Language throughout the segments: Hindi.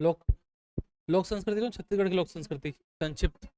लोक लोक संस्कृति को छत्तीसगढ़ की लोक संस्कृति संक्षिप्त।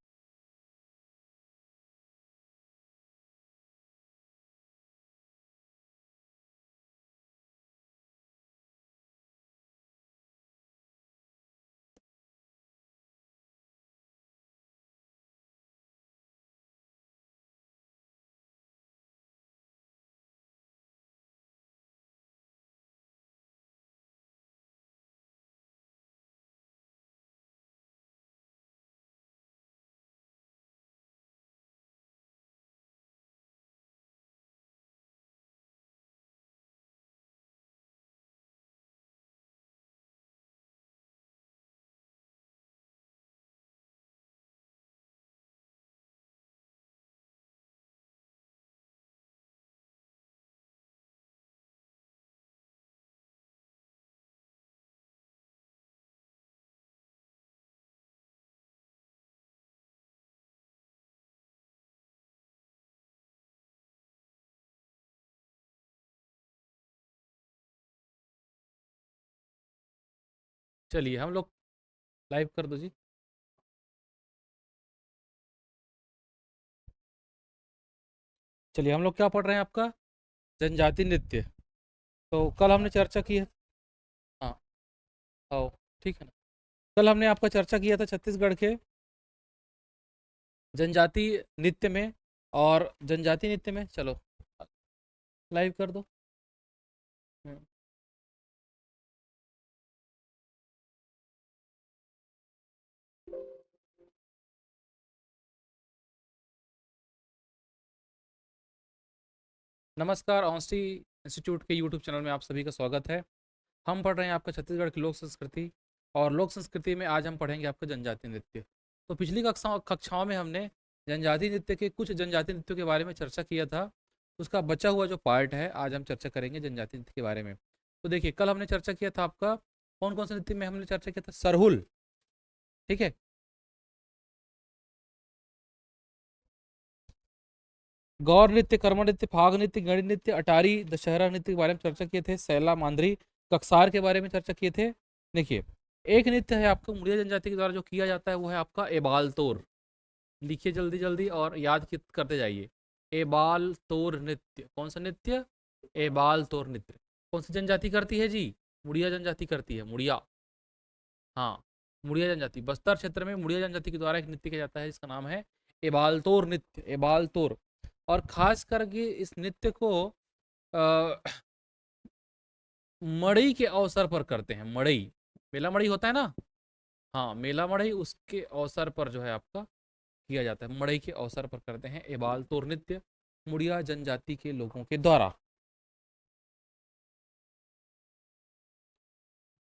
चलिए हम लोग लाइव कर दो जी। चलिए हम लोग क्या पढ़ रहे हैं आपका जनजाति नृत्य। तो कल हमने चर्चा की है। हाँ। आओ। ठीक है ना। कल हमने आपका चर्चा किया था छत्तीसगढ़ के जनजाति नृत्य में। और जनजाति नृत्य में चलो लाइव कर दो। हम्म। नमस्कार, ऑन्स्टी इंस्टीट्यूट के यूट्यूब चैनल में आप सभी का स्वागत है। हम पढ़ रहे हैं आपका छत्तीसगढ़ की लोक संस्कृति। और लोक संस्कृति में आज हम पढ़ेंगे आपका जनजाति नृत्य। तो पिछली कक्षाओं में हमने जनजाति नृत्य के कुछ जनजाति नृत्यों के बारे में चर्चा किया था। उसका बचा हुआ जो पार्ट है आज हम चर्चा करेंगे जनजाति नृत्य के बारे में। तो देखिए कल हमने चर्चा किया था आपका कौन कौन से नृत्य में हमने चर्चा किया था, सरहुल। ठीक है। गौर नृत्य, कर्म नृत्य, फाग नृत्य, गणित नृत्य, अटारी, दशहरा नृत्य के बारे में चर्चा किए थे। सैला, मांदरी, कक्सार के बारे में चर्चा किए थे। देखिए एक नृत्य है आपका मुड़िया जनजाति के द्वारा जो किया जाता है वो है आपका एबाल तोर। लिखिए जल्दी जल्दी और याद करते जाइए। एबाल तोर नृत्य कौन सा नृत्य? एबाल तोर नृत्य। कौन सी जनजाति करती है जी? मुड़िया जनजाति करती है, मुड़िया। हाँ, मुड़िया जनजाति बस्तर क्षेत्र में मुड़िया जनजाति के द्वारा एक नृत्य किया जाता है जिसका नाम है एबालतोर नृत्य, एबालतोर। और खास करके इस नृत्य को अ, मड़ई के अवसर पर करते हैं। मड़ई, मेला मड़ई होता है ना। हाँ, मेला मड़ई उसके अवसर पर जो है आपका किया जाता है। मड़ई के अवसर पर करते हैं एबालतोर नृत्य मुड़िया जनजाति के लोगों के द्वारा।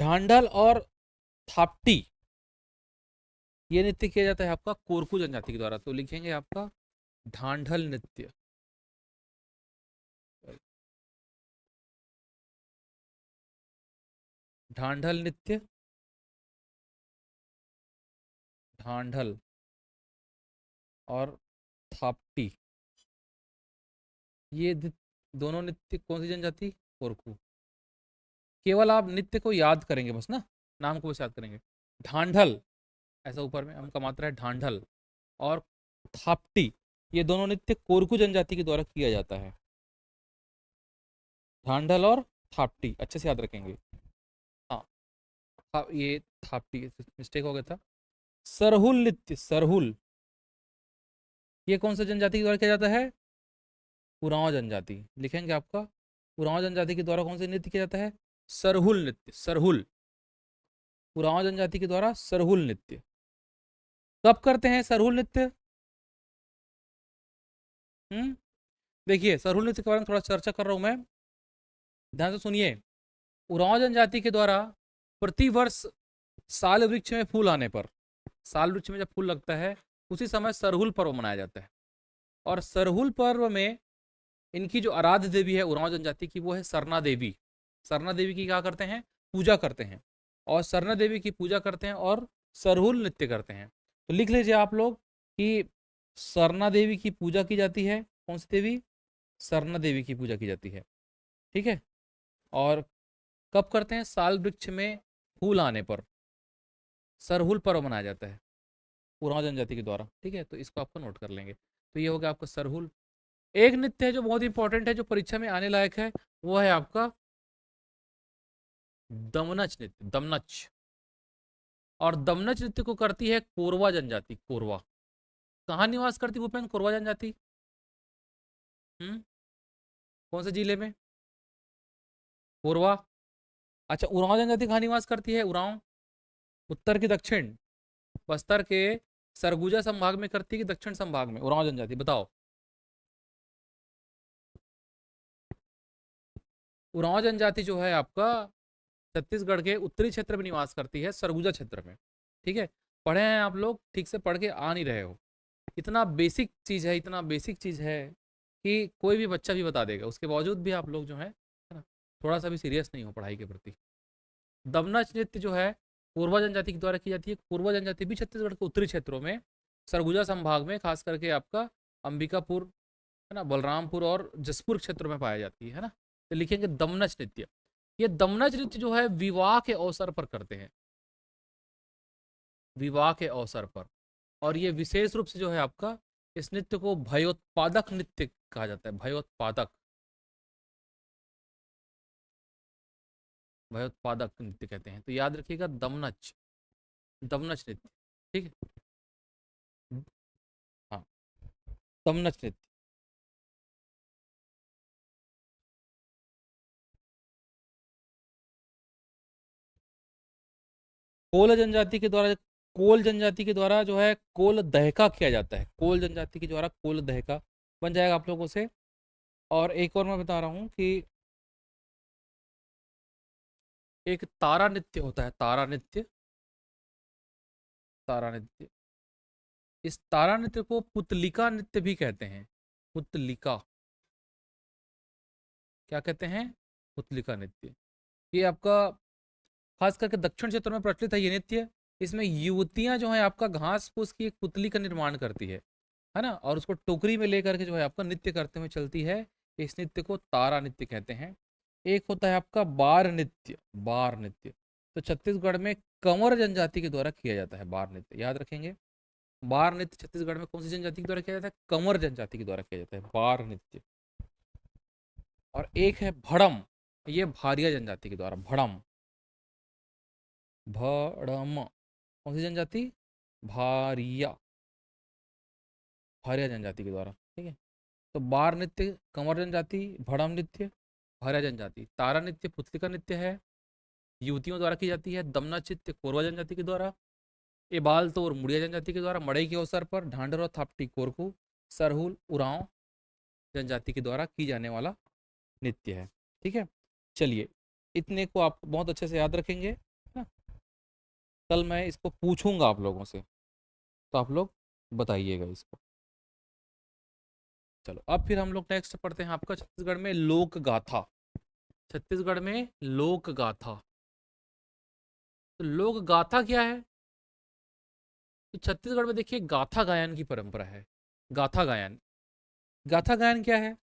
ढांढल और थाप्टी ये नृत्य किया जाता है आपका कोरकू जनजाति के द्वारा। तो लिखेंगे आपका ढांढल नृत्य। ढांढल नृत्य, ढांढल और थाप्टी ये दोनों नृत्य कौन सी जनजाति? कोरकू। केवल आप नृत्य को याद करेंगे बस ना, नाम को बस याद करेंगे। ढांढल ऐसा ऊपर में हम का मात्रा है ढांढल। और थाप्टी ये दोनों नृत्य कोरकू जनजाति के द्वारा किया जाता है। ढांढल और थाप्टी अच्छे से याद रखेंगे। हाँ। ये थाप्टी मिस्टेक हो गया था। सरहुल नृत्य, सरहुल ये कौन सा जनजाति के द्वारा किया जाता है? उरांव जनजाति। लिखेंगे आपका उरांव जनजाति के द्वारा कौन सा नृत्य किया जाता है? सरहुल नृत्य, सरहुल। उरांव जनजाति के द्वारा सरहुल नृत्य। कब करते हैं सरहुल नृत्य? देखिए सरहुल नृत्य के बारे में थोड़ा चर्चा कर रहा हूं मैं, ध्यान से सुनिए। उरांव जनजाति के द्वारा प्रतिवर्ष साल वृक्ष में फूल आने पर, साल वृक्ष में जब फूल लगता है उसी समय सरहुल पर्व मनाया जाता है। और सरहुल पर्व में इनकी जो आराध्य देवी है उरांव जनजाति की वो है सरना देवी। सरना देवी की क्या करते हैं? पूजा करते हैं। और सरना देवी की पूजा करते हैं और सरहुल नृत्य करते हैं। तो लिख लीजिए आप लोग कि सरना देवी की पूजा की जाती है। कौन सी देवी? सरना देवी की पूजा की जाती है। ठीक है। और कब करते हैं? साल वृक्ष में फूल आने पर। सरहुल पर्व मनाया जाता है उरांव जनजाति के द्वारा। ठीक है, तो इसको आपको नोट कर लेंगे। तो ये हो गया आपका सरहुल। एक नृत्य है जो बहुत इंपॉर्टेंट है, जो परीक्षा में आने लायक है, वो है आपका दमनच नृत्य, दमनच। और दमनच नृत्य को करती है कोरवा जनजाति, कोरवा। कहाँ निवास करती भूपेन कोरवा जनजाति? हम्म, कौन से जिले में? कोरवा। अच्छा, उरांव जनजाति कहाँ निवास करती है? उरांव उत्तर की दक्षिण, बस्तर के सरगुजा संभाग में करती है कि दक्षिण संभाग में उरांव जनजाति, बताओ। उरांव जनजाति जो है आपका छत्तीसगढ़ के उत्तरी क्षेत्र में निवास करती है, सरगुजा क्षेत्र में। ठीक है, पढ़े हैं आप लोग? ठीक से पढ़ के आ नहीं रहे हो? इतना बेसिक चीज है, इतना बेसिक चीज है कि कोई भी बच्चा भी बता देगा, उसके बावजूद भी आप लोग जो है ना, थोड़ा सा भी सीरियस नहीं हो पढ़ाई के प्रति। दमनच नृत्य जो है पूर्वा जनजाति के द्वारा की जाती है। पूर्वा जनजाति भी छत्तीसगढ़ के उत्तरी क्षेत्रों में, सरगुजा संभाग में, खास करके आपका अंबिकापुर, है ना, बलरामपुर और जसपुर क्षेत्रों में पाई जाती है ना। तो लिखेंगे दमनच नृत्य। ये दमनच नृत्य जो है विवाह के अवसर पर करते हैं, विवाह के अवसर पर। और ये विशेष रूप से जो है आपका, इस नृत्य को भयोत्पादक नृत्य कहा जाता है, भयोत्पादक, भयोत्पादक नृत्य कहते हैं। तो याद रखिएगा दमनच, दमनच नृत्य। ठीक है, हाँ, दमनच नृत्य। कोल जनजाति के द्वारा, कोल जनजाति के द्वारा जो है कोल दहका किया जाता है, कोल जनजाति के द्वारा कोल दहका बन जाएगा आप लोगों से। और एक और मैं बता रहा हूँ कि एक तारा नृत्य होता है, तारा नृत्य, तारा नृत्य। इस तारा नृत्य को पुतलिका नृत्य भी कहते हैं, पुतलिका, क्या कहते हैं? पुतलिका नृत्य। ये आपका खास करके दक्षिण क्षेत्र में प्रचलित है ये नृत्य। इसमें युवतियां जो है आपका घास फूस की एक पुतली का निर्माण करती है ना, और उसको टोकरी में लेकर के जो है आपका नृत्य करते हुए चलती है। इस नृत्य को तारा नृत्य कहते हैं। एक होता है आपका बार नृत्य, बार नृत्य। तो छत्तीसगढ़ में कंवर जनजाति के द्वारा किया जाता है बार नृत्य, याद रखेंगे। बार नृत्य छत्तीसगढ़ में कौन सी जनजाति के द्वारा किया जाता है? कंवर जनजाति के द्वारा किया जाता है बार नृत्य। और एक है भड़म, ये भारिया जनजाति के द्वारा, भड़म, भड़म, कौन सी जनजाति? भारिया, भारिया जनजाति के द्वारा। ठीक है, तो बार नृत्य कंवर जनजाति, भड़म नृत्य भारिया जनजाति, तारा नृत्य पुतलिका नृत्य है, युवतियों द्वारा की जाती है। दमना चित्य कोरवा जनजाति के द्वारा। एबाल तो और मुड़िया जनजाति के द्वारा मड़ई के अवसर पर। ढांडर और थापटी कोरकू, सरहुल उरांव जनजाति के द्वारा की जाने वाला नृत्य है। ठीक है, चलिए, इतने को आप बहुत अच्छे से याद रखेंगे ना। कल मैं इसको पूछूंगा आप लोगों से, तो आप लोग बताइएगा इसको। चलो, अब फिर हम लोग नेक्स्ट पढ़ते हैं आपका छत्तीसगढ़ में लोक गाथा। छत्तीसगढ़ में लोक गाथा। तो लोक गाथा क्या है? तो छत्तीसगढ़ में देखिए गाथा गायन की परंपरा है। गाथा गायन, गाथा गायन क्या है?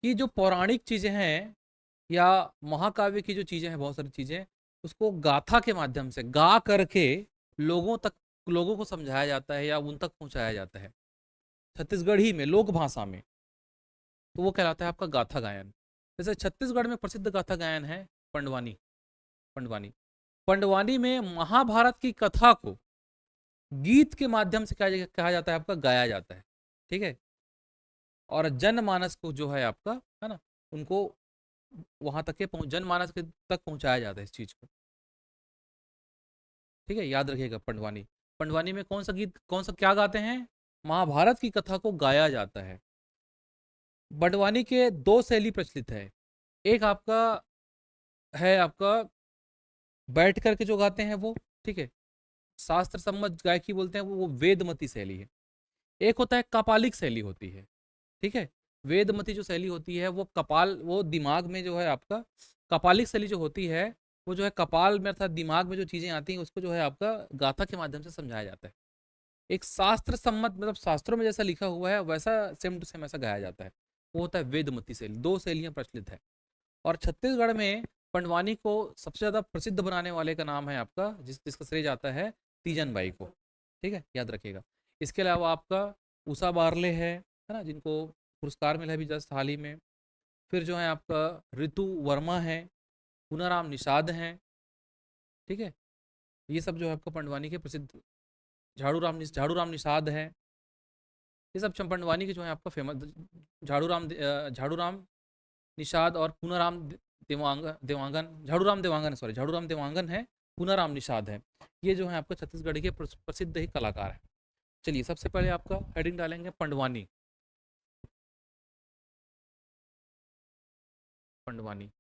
कि जो पौराणिक चीजें हैं या महाकाव्य की जो चीजें हैं, बहुत सारी चीजें, उसको गाथा के माध्यम से गा करके लोगों तक, लोगों को समझाया जाता है या उन तक पहुंचाया जाता है छत्तीसगढ़ी में, लोक भाषा में। तो वो कहलाता है आपका गाथा गायन। जैसे छत्तीसगढ़ में प्रसिद्ध गाथा गायन है पंडवानी, पंडवानी। पंडवानी में महाभारत की कथा को गीत के माध्यम से कहा जाता है आपका, गाया जाता है। ठीक है, और जनमानस को जो है आपका, है ना, उनको वहां तक के जनमानस के तक पहुंचाया जाता है इस चीज को। ठीक है, याद रखिएगा पंडवानी। पंडवानी में कौन सा गीत, कौन सा क्या गाते हैं? महाभारत की कथा को गाया जाता है। बंडवानी के दो शैली प्रचलित है। एक आपका है आपका बैठ करके जो गाते हैं वो, ठीक है, शास्त्र सम्मत गायकी बोलते हैं वो वेदमती शैली है। एक होता है कपालिक शैली होती है। ठीक है, वेदमती जो शैली होती है वो कपाल, वो दिमाग में जो है आपका, कपालिक शैली जो होती है वो जो है कपाल में अर्थात दिमाग में जो चीजें आती हैं उसको जो है आपका गाथा के माध्यम से समझाया जाता है। एक शास्त्र सम्मत, मतलब शास्त्रों में जैसा लिखा हुआ है वैसा सेम टू सेम ऐसा गाया जाता है, वो होता है वेदमती शैली। दो शैलियां प्रचलित है। और छत्तीसगढ़ में पंडवानी को सबसे ज्यादा प्रसिद्ध बनाने वाले का नाम है आपका, जिसका श्रेय जाता है तीजन बाई को। ठीक है, याद रखिएगा। इसके अलावा आपका उषा बारले है ना, जिनको पुरस्कार मिला है भी जस्ट हाल ही में। फिर जो है आपका ऋतु वर्मा है, पूनाराम निषाद हैं। ठीक है, ये सब जो है आपका पंडवानी के प्रसिद्ध, झाड़ू राम निषाद हैं। ये सब पंडवानी के जो है आपका फेमस, झाड़ू राम निषाद और पूनाराम झाड़ू राम देवांगन है, पूनाराम निषाद है। ये जो है आपका छत्तीसगढ़ के प्रसिद्ध ही कलाकार है। चलिए, सबसे पहले आपका हेडिंग डालेंगे पंडवानी। पंडवानी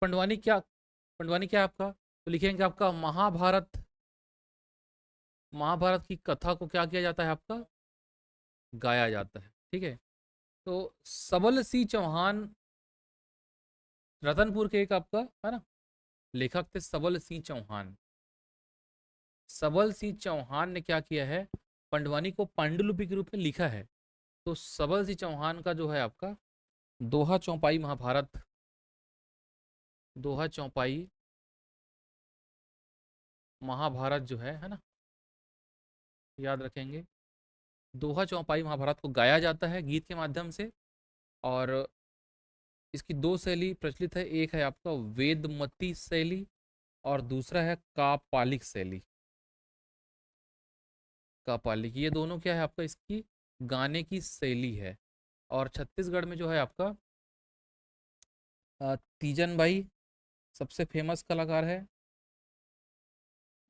पंडवानी क्या, पंडवानी क्या है आपका, तो लिखेंगे आपका महाभारत। महाभारत की कथा को क्या किया जाता है आपका, गाया जाता है। ठीक है, तो सबल सिंह चौहान रतनपुर के एक आपका है ना लेखक थे, सबल सिंह चौहान। सबल सिंह चौहान ने क्या किया है, पंडवानी को पांडुलिपि के रूप में लिखा है। तो सबल सिंह चौहान का जो है आपका दोहा चौपाई महाभारत, दोहा चौपाई महाभारत जो है ना, याद रखेंगे। दोहा चौपाई महाभारत को गाया जाता है गीत के माध्यम से। और इसकी दो शैली प्रचलित है, एक है आपका वेदमती शैली और दूसरा है कापालिक शैली। कापालिक, ये दोनों क्या है आपका, इसकी गाने की शैली है। और छत्तीसगढ़ में जो है आपका तीजन बाई सबसे फेमस कलाकार है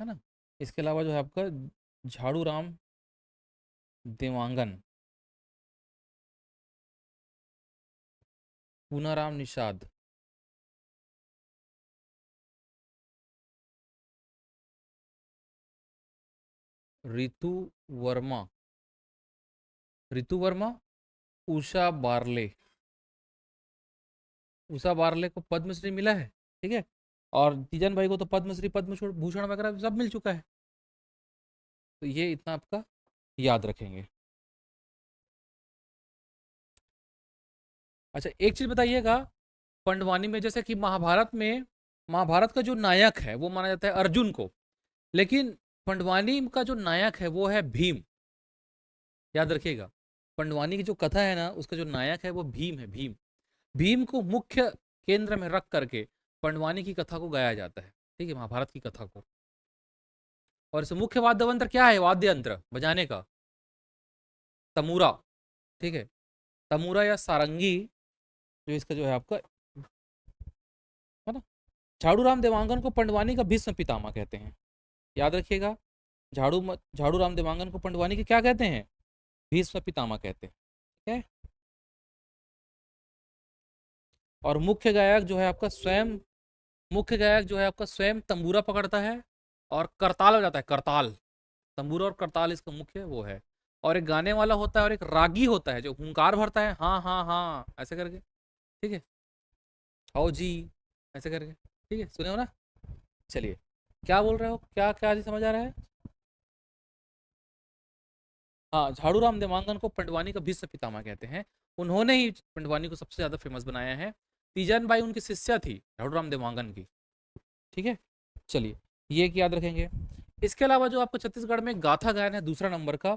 ना। इसके अलावा जो है आपका झाड़ू राम देवांगन, पूनाराम निषाद, ऋतु वर्मा, ऋतु वर्मा, उषा बारले। उषा बारले को पद्मश्री मिला है। ठीक है, और तीजन भाई को तो पद्मश्री पद्म भूषण वगैरह सब मिल चुका है। तो ये इतना आपका याद रखेंगे। अच्छा, एक चीज बताइएगा, पंडवानी में जैसे कि महाभारत का जो नायक है वो माना जाता है अर्जुन को, लेकिन पंडवानी का जो नायक है वो है भीम। याद रखिएगा, पंडवानी की जो कथा है ना, उसका जो नायक है वो भीम है। भीम, भीम को मुख्य केंद्र में रख करके पंडवानी की कथा को गाया जाता है। ठीक है, महाभारत की कथा को। और इस मुख्य वाद्य यंत्र क्या है, वाद्य यंत्र बजाने का, तमूरा। ठीक है, तमूरा या सारंगी जो इसका जो है आपका है ना। झाड़ू राम देवांगन को पंडवानी का भीष्म पितामह कहते हैं। याद रखिएगा, झाड़ू राम देवांगन को पंडवानी के क्या कहते हैं, भीष्म पितामह कहते हैं। ठीक है, और मुख्य गायक जो है आपका स्वयं तंबूरा पकड़ता है और करताल हो जाता है, करताल। तंबूरा और करताल इसका मुख्य वो है। और एक गाने वाला होता है और एक रागी होता है जो हुंकार भरता है, हाँ हाँ हाँ ऐसे करके। ठीक है, आओ जी ऐसे करके। ठीक है, सुने हो ना। चलिए, क्या बोल रहे हो, क्या क्या जी समझ आ रहा है। हाँ, झाड़ू राम देवांगन को पंडवानी का भीष्म पितामह कहते हैं। उन्होंने ही पंडवानी को सबसे ज्यादा फेमस बनाया है। तीजन बाई उनकी शिष्या थी झाड़ू राम देवांगन की। ठीक है, चलिए, ये याद रखेंगे। इसके अलावा जो आपको छत्तीसगढ़ में गाथा गायन है दूसरा नंबर का,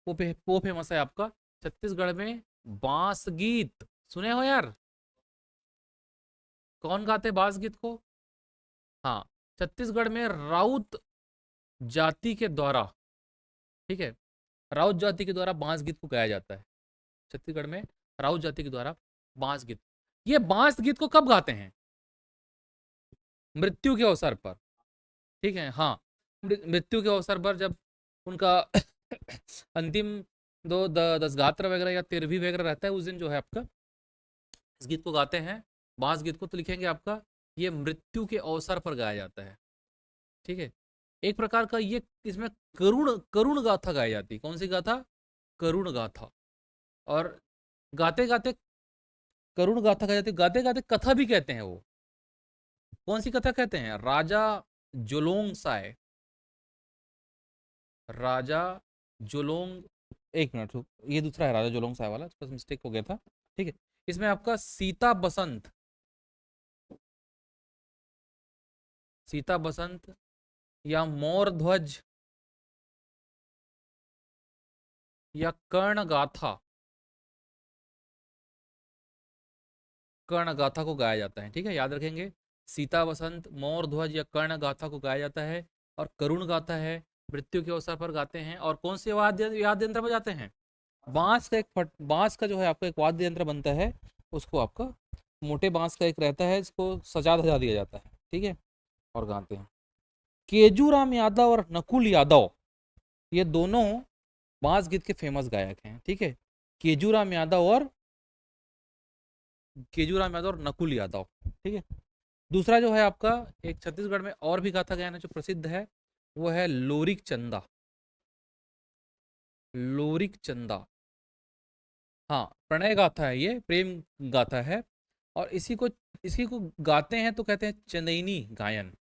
वो फेमस है आपका छत्तीसगढ़ में बांस गीत। सुने हो यार, कौन गाते बांस गीत को। हाँ, छत्तीसगढ़ में राउत जाति के द्वारा, ठीक है, राउत जाति के द्वारा बांस गीत को गाया जाता है। छत्तीसगढ़ में राउत जाति के द्वारा बांस गीत, ये बांस गीत को कब गाते हैं, मृत्यु के अवसर पर। ठीक है, हाँ, मृत्यु के अवसर पर जब उनका अंतिम दस गात्र वगैरह या तेरहवीं वगैरह रहता है, उस दिन जो है आपका इस गीत को गाते हैं, बांस गीत को। तो लिखेंगे आपका ये मृत्यु के अवसर पर गाया जाता है। ठीक है, एक प्रकार का ये इसमें करुण करुण गाथा गाई जाती है। कौन सी गाथा, करुण गाथा। और गाते गाते करुण गाथा गाई जाती है, गाते गाते कथा भी कहते हैं वो। कौन सी कथा कहते हैं, राजा जोलोंग साय, राजा जोलोंग, एक मिनट रुक, ये दूसरा है राजा जोलोंग साय वाला, बस मिस्टेक हो गया था। ठीक है, इसमें आपका सीता बसंत, सीता बसंत या मोर ध्वज या कर्ण गाथा। कर्ण गाथा को गाया जाता है, ठीक है, याद रखेंगे। सीता बसंत, मोर ध्वज या कर्ण गाथा को गाया जाता है। और करुण गाथा है, मृत्यु के अवसर पर गाते हैं। और कौन से वाद्य यंत्र बजाते हैं? बांस का बांस का जो है आपका एक वाद्य यंत्र बनता है, उसको आपका मोटे बांस का एक रहता है, इसको सजा धजा दिया जाता है, ठीक है, और गाते हैं। केजूराम यादव और नकुल यादव, ये दोनों बांस गीत के फेमस गायक हैं, ठीक है। केजूराम यादव और नकुल यादव, ठीक है। दूसरा जो है आपका एक छत्तीसगढ़ में और भी गाथा गायन है जो प्रसिद्ध है, वो है लोरिक चंदा। लोरिक चंदा, हाँ, प्रणय गाथा है, ये प्रेम गाथा है। और इसी को गाते हैं तो कहते हैं चंदेनी गायन।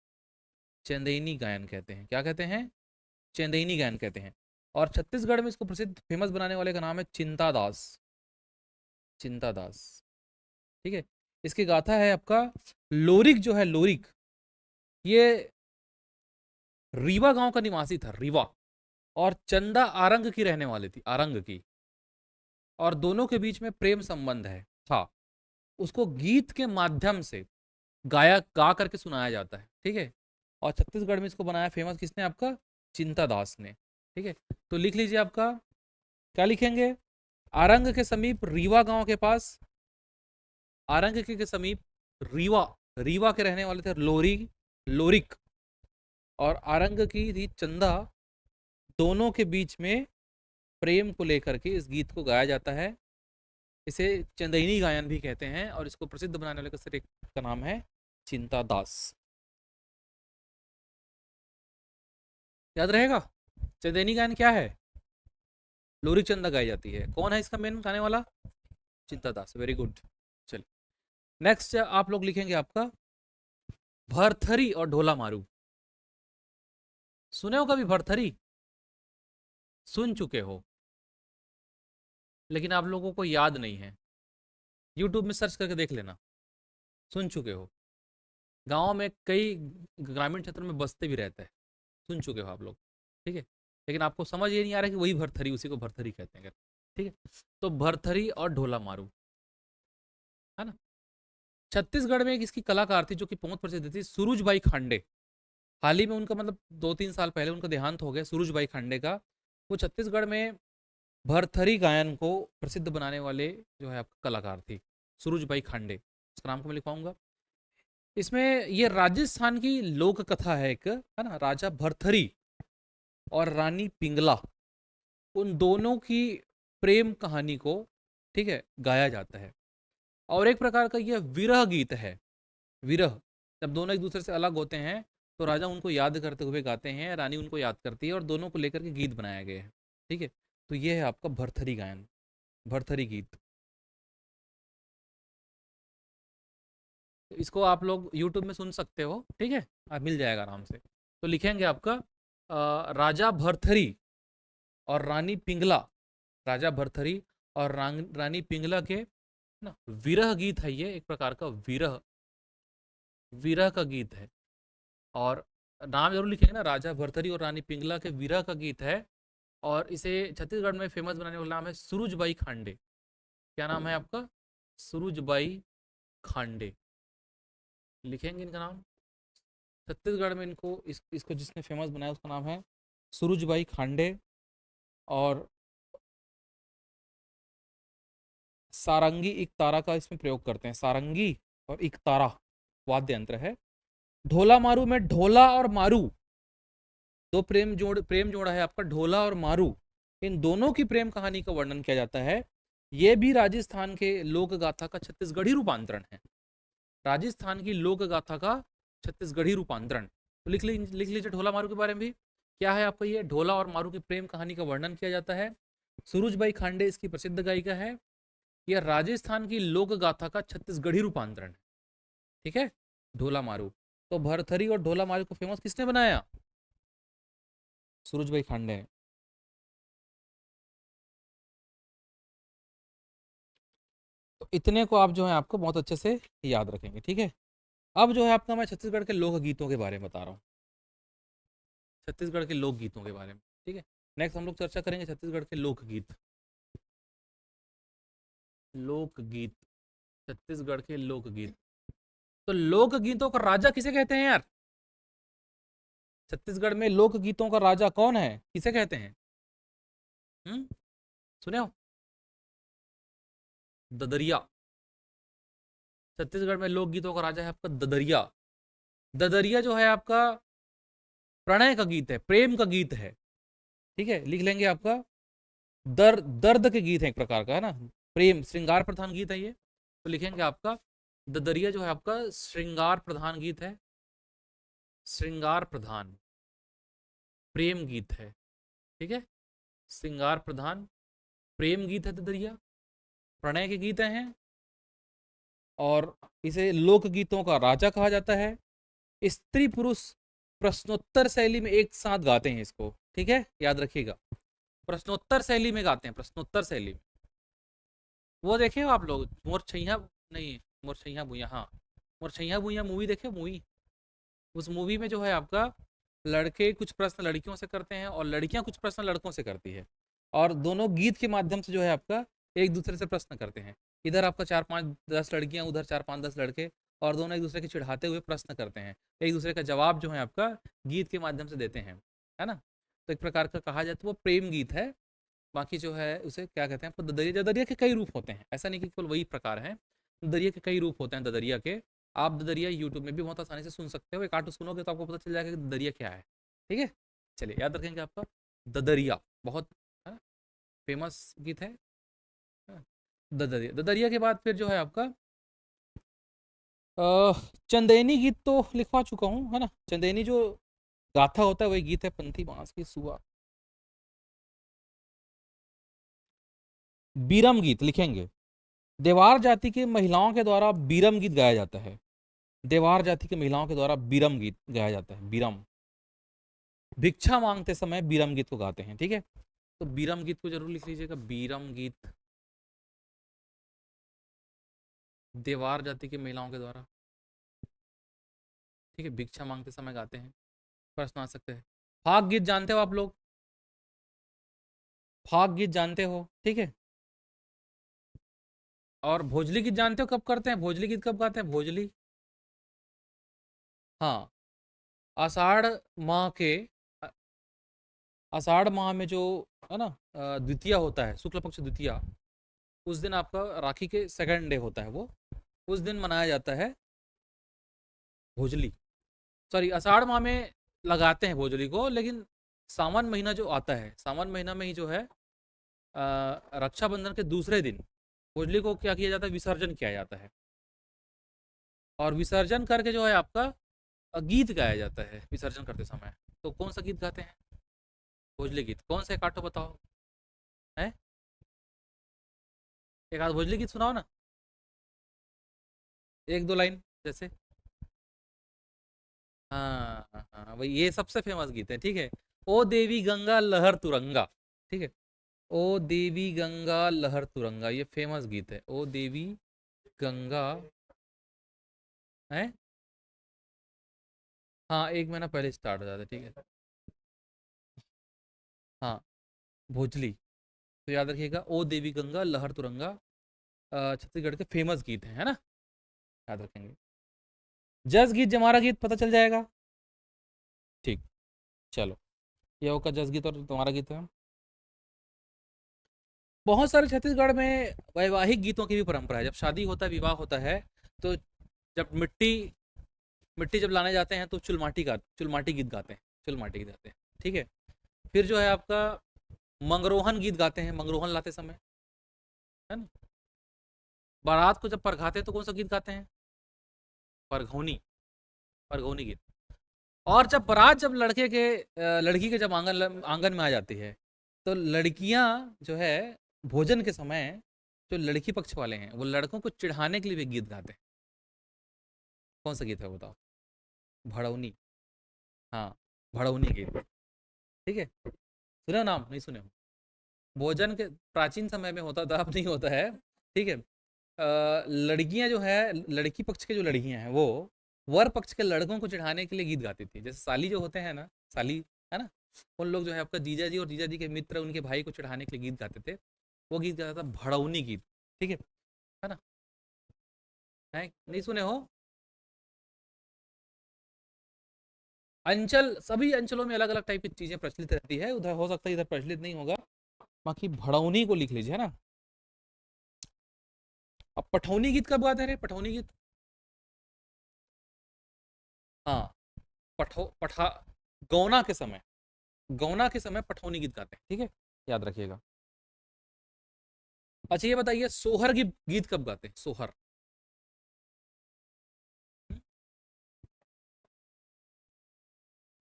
चंदेनी गायन कहते हैं, क्या कहते हैं? चंदेनी गायन कहते हैं। और छत्तीसगढ़ में इसको प्रसिद्ध फेमस बनाने वाले का नाम है चिंता दास। चिंता दास, ठीक है। इसकी गाथा है आपका लोरिक, जो है लोरिक, ये रीवा गांव का निवासी था, रीवा। और चंदा आरंग की रहने वाली थी, आरंग की। और दोनों के बीच में प्रेम संबंध है था। उसको गीत के माध्यम से गा करके सुनाया जाता है, ठीक है। और छत्तीसगढ़ में इसको बनाया फेमस किसने? आपका चिंता दास ने, ठीक है। तो लिख लीजिए, आपका क्या लिखेंगे? आरंग के समीप रीवा गांव के पास, आरंग के समीप रीवा, रीवा के रहने वाले थे लोरिक, और आरंग की थी चंदा। दोनों के बीच में प्रेम को लेकर के इस गीत को गाया जाता है। इसे चंदेनी गायन भी कहते हैं। और इसको प्रसिद्ध बनाने वाले का नाम है चिंता दास। याद रहेगा? चंदेनी गायन क्या है? लोरी चंदा गाई जाती है। कौन है इसका मेन गाने वाला? चिंता दास। Very good. चलिए नेक्स्ट आप लोग लिखेंगे आपका भरथरी और ढोला मारू। सुने हो कभी भरथरी? सुन चुके हो, लेकिन आप लोगों को याद नहीं है। यूट्यूब में सर्च करके देख लेना, सुन चुके हो। गाँव में कई ग्रामीण क्षेत्रों में बसते भी रहते हैं, सुन चुके हो आप लोग, ठीक है। लेकिन आपको समझ ये नहीं आ रहा कि वही भरथरी, उसी को भरथरी कहते हैं, ठीक है। तो भरथरी और ढोला मारू, है ना। छत्तीसगढ़ में एक इसकी कलाकार थी जो कि बहुत प्रसिद्ध थी, सुरुजबाई खांडे। हाल ही में उनका मतलब 2-3 साल पहले उनका देहांत हो गया, सुरुजबाई खांडे का। वो छत्तीसगढ़ में भरथरी गायन को प्रसिद्ध बनाने वाले जो है आपका कलाकार थी, सुरुजबाई खांडे। उसका नाम को मैं लिखवाऊंगा। इसमें ये राजस्थान की लोक कथा है एक, है ना। राजा भरथरी और रानी पिंगला, उन दोनों की प्रेम कहानी को, ठीक है, गाया जाता है। और एक प्रकार का यह विरह गीत है। विरह, जब दोनों एक दूसरे से अलग होते हैं तो राजा उनको याद करते हुए गाते हैं, रानी उनको याद करती है, और दोनों को लेकर के गीत बनाया गया है, ठीक है। तो ये है आपका भरथरी गायन, भरथरी गीत। तो इसको आप लोग यूट्यूब में सुन सकते हो, ठीक है, आप मिल जाएगा आराम से। तो लिखेंगे आपका राजा भरथरी और रानी पिंगला, राजा भरथरी और रानी पिंगला के ना विरह गीत है। ये एक प्रकार का विरह, विरह का गीत है। और नाम जरूर लिखेंगे ना, राजा भरथरी और रानी पिंगला के विरह का गीत है। और इसे छत्तीसगढ़ में फेमस बनाने वाला नाम है सुरुजबाई खांडे। क्या नाम है आपका? सुरुजबाई खांडे, लिखेंगे इनका नाम। छत्तीसगढ़ में इसको जिसने फेमस बनाया उसका नाम है सुरुजबाई खांडे। और सारंगी एक तारा का इसमें प्रयोग करते हैं, सारंगी और एक तारा वाद्य यंत्र है। ढोला मारू में ढोला और मारू, दो प्रेम जोड़ा है आपका, ढोला और मारू। इन दोनों की प्रेम कहानी का वर्णन किया जाता है। यह भी राजस्थान के लोक गाथा का छत्तीसगढ़ी रूपांतरण है। राजस्थान की लोक गाथा का छत्तीसगढ़ी रूपांतरण। तो लिख लीजिए ढोला मारू के बारे में भी। क्या है आपका? ये ढोला और मारू की प्रेम कहानी का वर्णन किया जाता है। सुरुजबाई खांडे इसकी प्रसिद्ध गायिका है। यह राजस्थान की लोक गाथा का छत्तीसगढ़ी रूपांतरण है, ठीक है, ढोला मारू। तो भरथरी और ढोला मारू को फेमस किसने बनाया? सुरुजबाई खांडे। तो इतने को आप जो है आपको बहुत अच्छे से याद रखेंगे, ठीक है। अब जो है आपका मैं छत्तीसगढ़ के लोकगीतों के बारे में बता रहा हूँ, छत्तीसगढ़ के लोकगीतों के बारे में। ठीक है, नेक्स्ट हम लोग चर्चा करेंगे छत्तीसगढ़ के लोकगीत। लोकगीत, छत्तीसगढ़ के लोकगीत। तो लोकगीतों का राजा किसे कहते हैं यार? छत्तीसगढ़ में लोकगीतों का राजा कौन है, किसे कहते हैं? सुने हो? ददरिया। छत्तीसगढ़ में लोकगीतों का राजा है आपका ददरिया। ददरिया जो है आपका प्रणय का गीत है, प्रेम का गीत है। ठीक है, लिख लेंगे आपका दर्द के गीत है एक प्रकार का, है ना, प्रेम श्रृंगार प्रधान गीत है ये। तो लिखेंगे आपका ददरिया जो है आपका श्रृंगार प्रधान गीत है, श्रृंगार प्रधान प्रेम गीत है। ठीक है, श्रृंगार प्रधान प्रेम गीत है ददरिया, प्रणय के गीत हैं, और इसे लोकगीतों का राजा कहा जाता है। स्त्री पुरुष प्रश्नोत्तर शैली में एक साथ गाते हैं इसको। ठीक है, याद रखिएगा, प्रश्नोत्तर शैली में गाते हैं, प्रश्नोत्तर शैली में। वो देखे हो आप लोग मोर छैया, नहीं मोर छैया भूया, हाँ मोर छैया भूया मूवी देखे, मूवी। उस मूवी में जो है आपका लड़के कुछ प्रश्न लड़कियों से करते हैं और लड़कियां कुछ प्रश्न लड़कों से करती है, और दोनों गीत के माध्यम से जो है आपका एक दूसरे से प्रश्न करते हैं। इधर आपका 4 5 10 लड़कियां, उधर 4 5 10 लड़के, और दोनों एक दूसरे के चिढ़ाते हुए प्रश्न करते हैं, एक दूसरे का जवाब जो है आपका गीत के माध्यम से देते हैं, है ना। तो एक प्रकार का कहा जाए तो वो प्रेम गीत है। बाकी जो है उसे क्या कहते हैं आपको ददरिया। ददरिया के कई रूप होते हैं, ऐसा नहीं कि केवल वही प्रकार है, ददरिया के कई रूप होते हैं ददरिया के। आप ददरिया यूट्यूब में भी बहुत आसानी से सुन सकते हो, एक आटो सुनोगे तो आपको पता चल जाएगा कि ददरिया क्या है। ठीक है, चलिए याद रखेंगे आपका ददरिया बहुत, है ना, फेमस गीत है। ददरिया, ददरिया के बाद फिर जो है आपका चंदेनी गीत तो लिखवा चुका हूँ, है ना। चंदेनी जो गाथा होता है वही गीत है, पंथी बांस की सुआ। बीरम गीत लिखेंगे, देवार जाति की महिलाओं के द्वारा बीरम गीत गाया जाता है। देवार जाति की महिलाओं के द्वारा बीरम गीत गाया जाता है, बीरम। भिक्षा मांगते समय बीरम गीत को गाते हैं। ठीक है, तो बीरम गीत को जरूर लिख लीजिएगा, बीरम गीत देवार जाति की महिलाओं के द्वारा। ठीक है, भिक्षा मांगते समय गाते हैं। प्रश्न आ सकते हैं। फाग गीत जानते हो आप लोग? फाग गीत जानते हो? ठीक है, और भोजली गीत जानते हो कब करते हैं? भोजली गीत कब गाते हैं? भोजली, हाँ, आषाढ़ माह के, आषाढ़ माह में जो, है ना, द्वितीया होता है, शुक्ल पक्ष द्वितीया, उस दिन आपका राखी के सेकंड डे होता है वो, उस दिन मनाया जाता है भोजली। सॉरी, आषाढ़ माह में लगाते हैं भोजली को, लेकिन सावन महीना जो आता है, सावन महीना में ही जो है रक्षाबंधन के दूसरे दिन भोजली को क्या किया जाता है? विसर्जन किया जाता है, और विसर्जन करके जो है आपका गीत गाया जाता है विसर्जन करते समय। तो कौन सा गीत गाते हैं? भोजली गीत। कौन सा एक आटो बताओ, है एक आध भोजली गीत सुनाओ ना, एक दो लाइन जैसे। हाँ हाँ हाँ, वही, ये सबसे फेमस गीत है। ठीक है, ओ देवी गंगा लहर तुरंगा। ठीक है, ओ देवी गंगा लहर तुरंगा, ये फेमस गीत है, ओ देवी गंगा, है, हाँ, 1 महीना पहले स्टार्ट हो जाता है। ठीक है, हाँ, भोजली। तो याद रखिएगा, ओ देवी गंगा लहर तुरंगा, छत्तीसगढ़ के फेमस गीत हैं, है ना, याद रखेंगे। जस गीत जमारा गीत पता चल जाएगा। ठीक, चलो, ये होगा जस गीत और तुम्हारा गीत है। बहुत सारे छत्तीसगढ़ में वैवाहिक गीतों की भी परंपरा है। जब शादी होता है, विवाह होता है, तो जब मिट्टी मिट्टी जब लाने जाते हैं तो चुलमाटी गीत गाते हैं, चुलमाटी गीत गाते हैं। ठीक है, फिर जो है आपका मंगरोहन गीत गाते हैं, मंगरोहन लाते समय, है ना। बारात को जब परघाते हैं तो कौन सा गीत गाते हैं? परघौनी, परघौनी गीत। और जब बारात जब लड़के के लड़की के जब आंगन आंगन में आ जाती है, तो लड़कियां जो है भोजन के समय, जो लड़की पक्ष वाले हैं वो लड़कों को चिढ़ाने के लिए भी गीत गाते हैं। कौन सा गीत है बताओ? भड़ौनी, हाँ, भड़ौनी गीत। ठीक है, सुने हो नाम, नहीं सुने हो? भोजन के प्राचीन समय में होता था, अब नहीं होता है। ठीक है, लड़कियां जो है, लड़की पक्ष के जो लड़कियां हैं वो वर पक्ष के लड़कों को चिढ़ाने के लिए गीत गाती थी। जैसे साली जो होते हैं ना, साली, है ना, उन लोग जो है आपका जीजा जी और जीजा जी के मित्र उनके भाई को चिढ़ाने के लिए गीत गाते थे। वो गीत गाता था भड़ौनी गीत। ठीक है ना? है नहीं सुने हो? अंचल, सभी अंचलों में अलग अलग टाइप की चीजें प्रचलित रहती है, उधर हो सकता है इधर प्रचलित नहीं होगा। बाकी भड़ौनी को लिख लीजिए, है ना। अब पठौनी गीत कब गाते हैं रे? पठौनी गीत, हाँ, पठा गौना के समय, गौना के समय पठौनी गीत गाते हैं। ठीक है, याद रखिएगा। अच्छा ये बताइए सोहर की गीत कब गाते हैं? सोहर,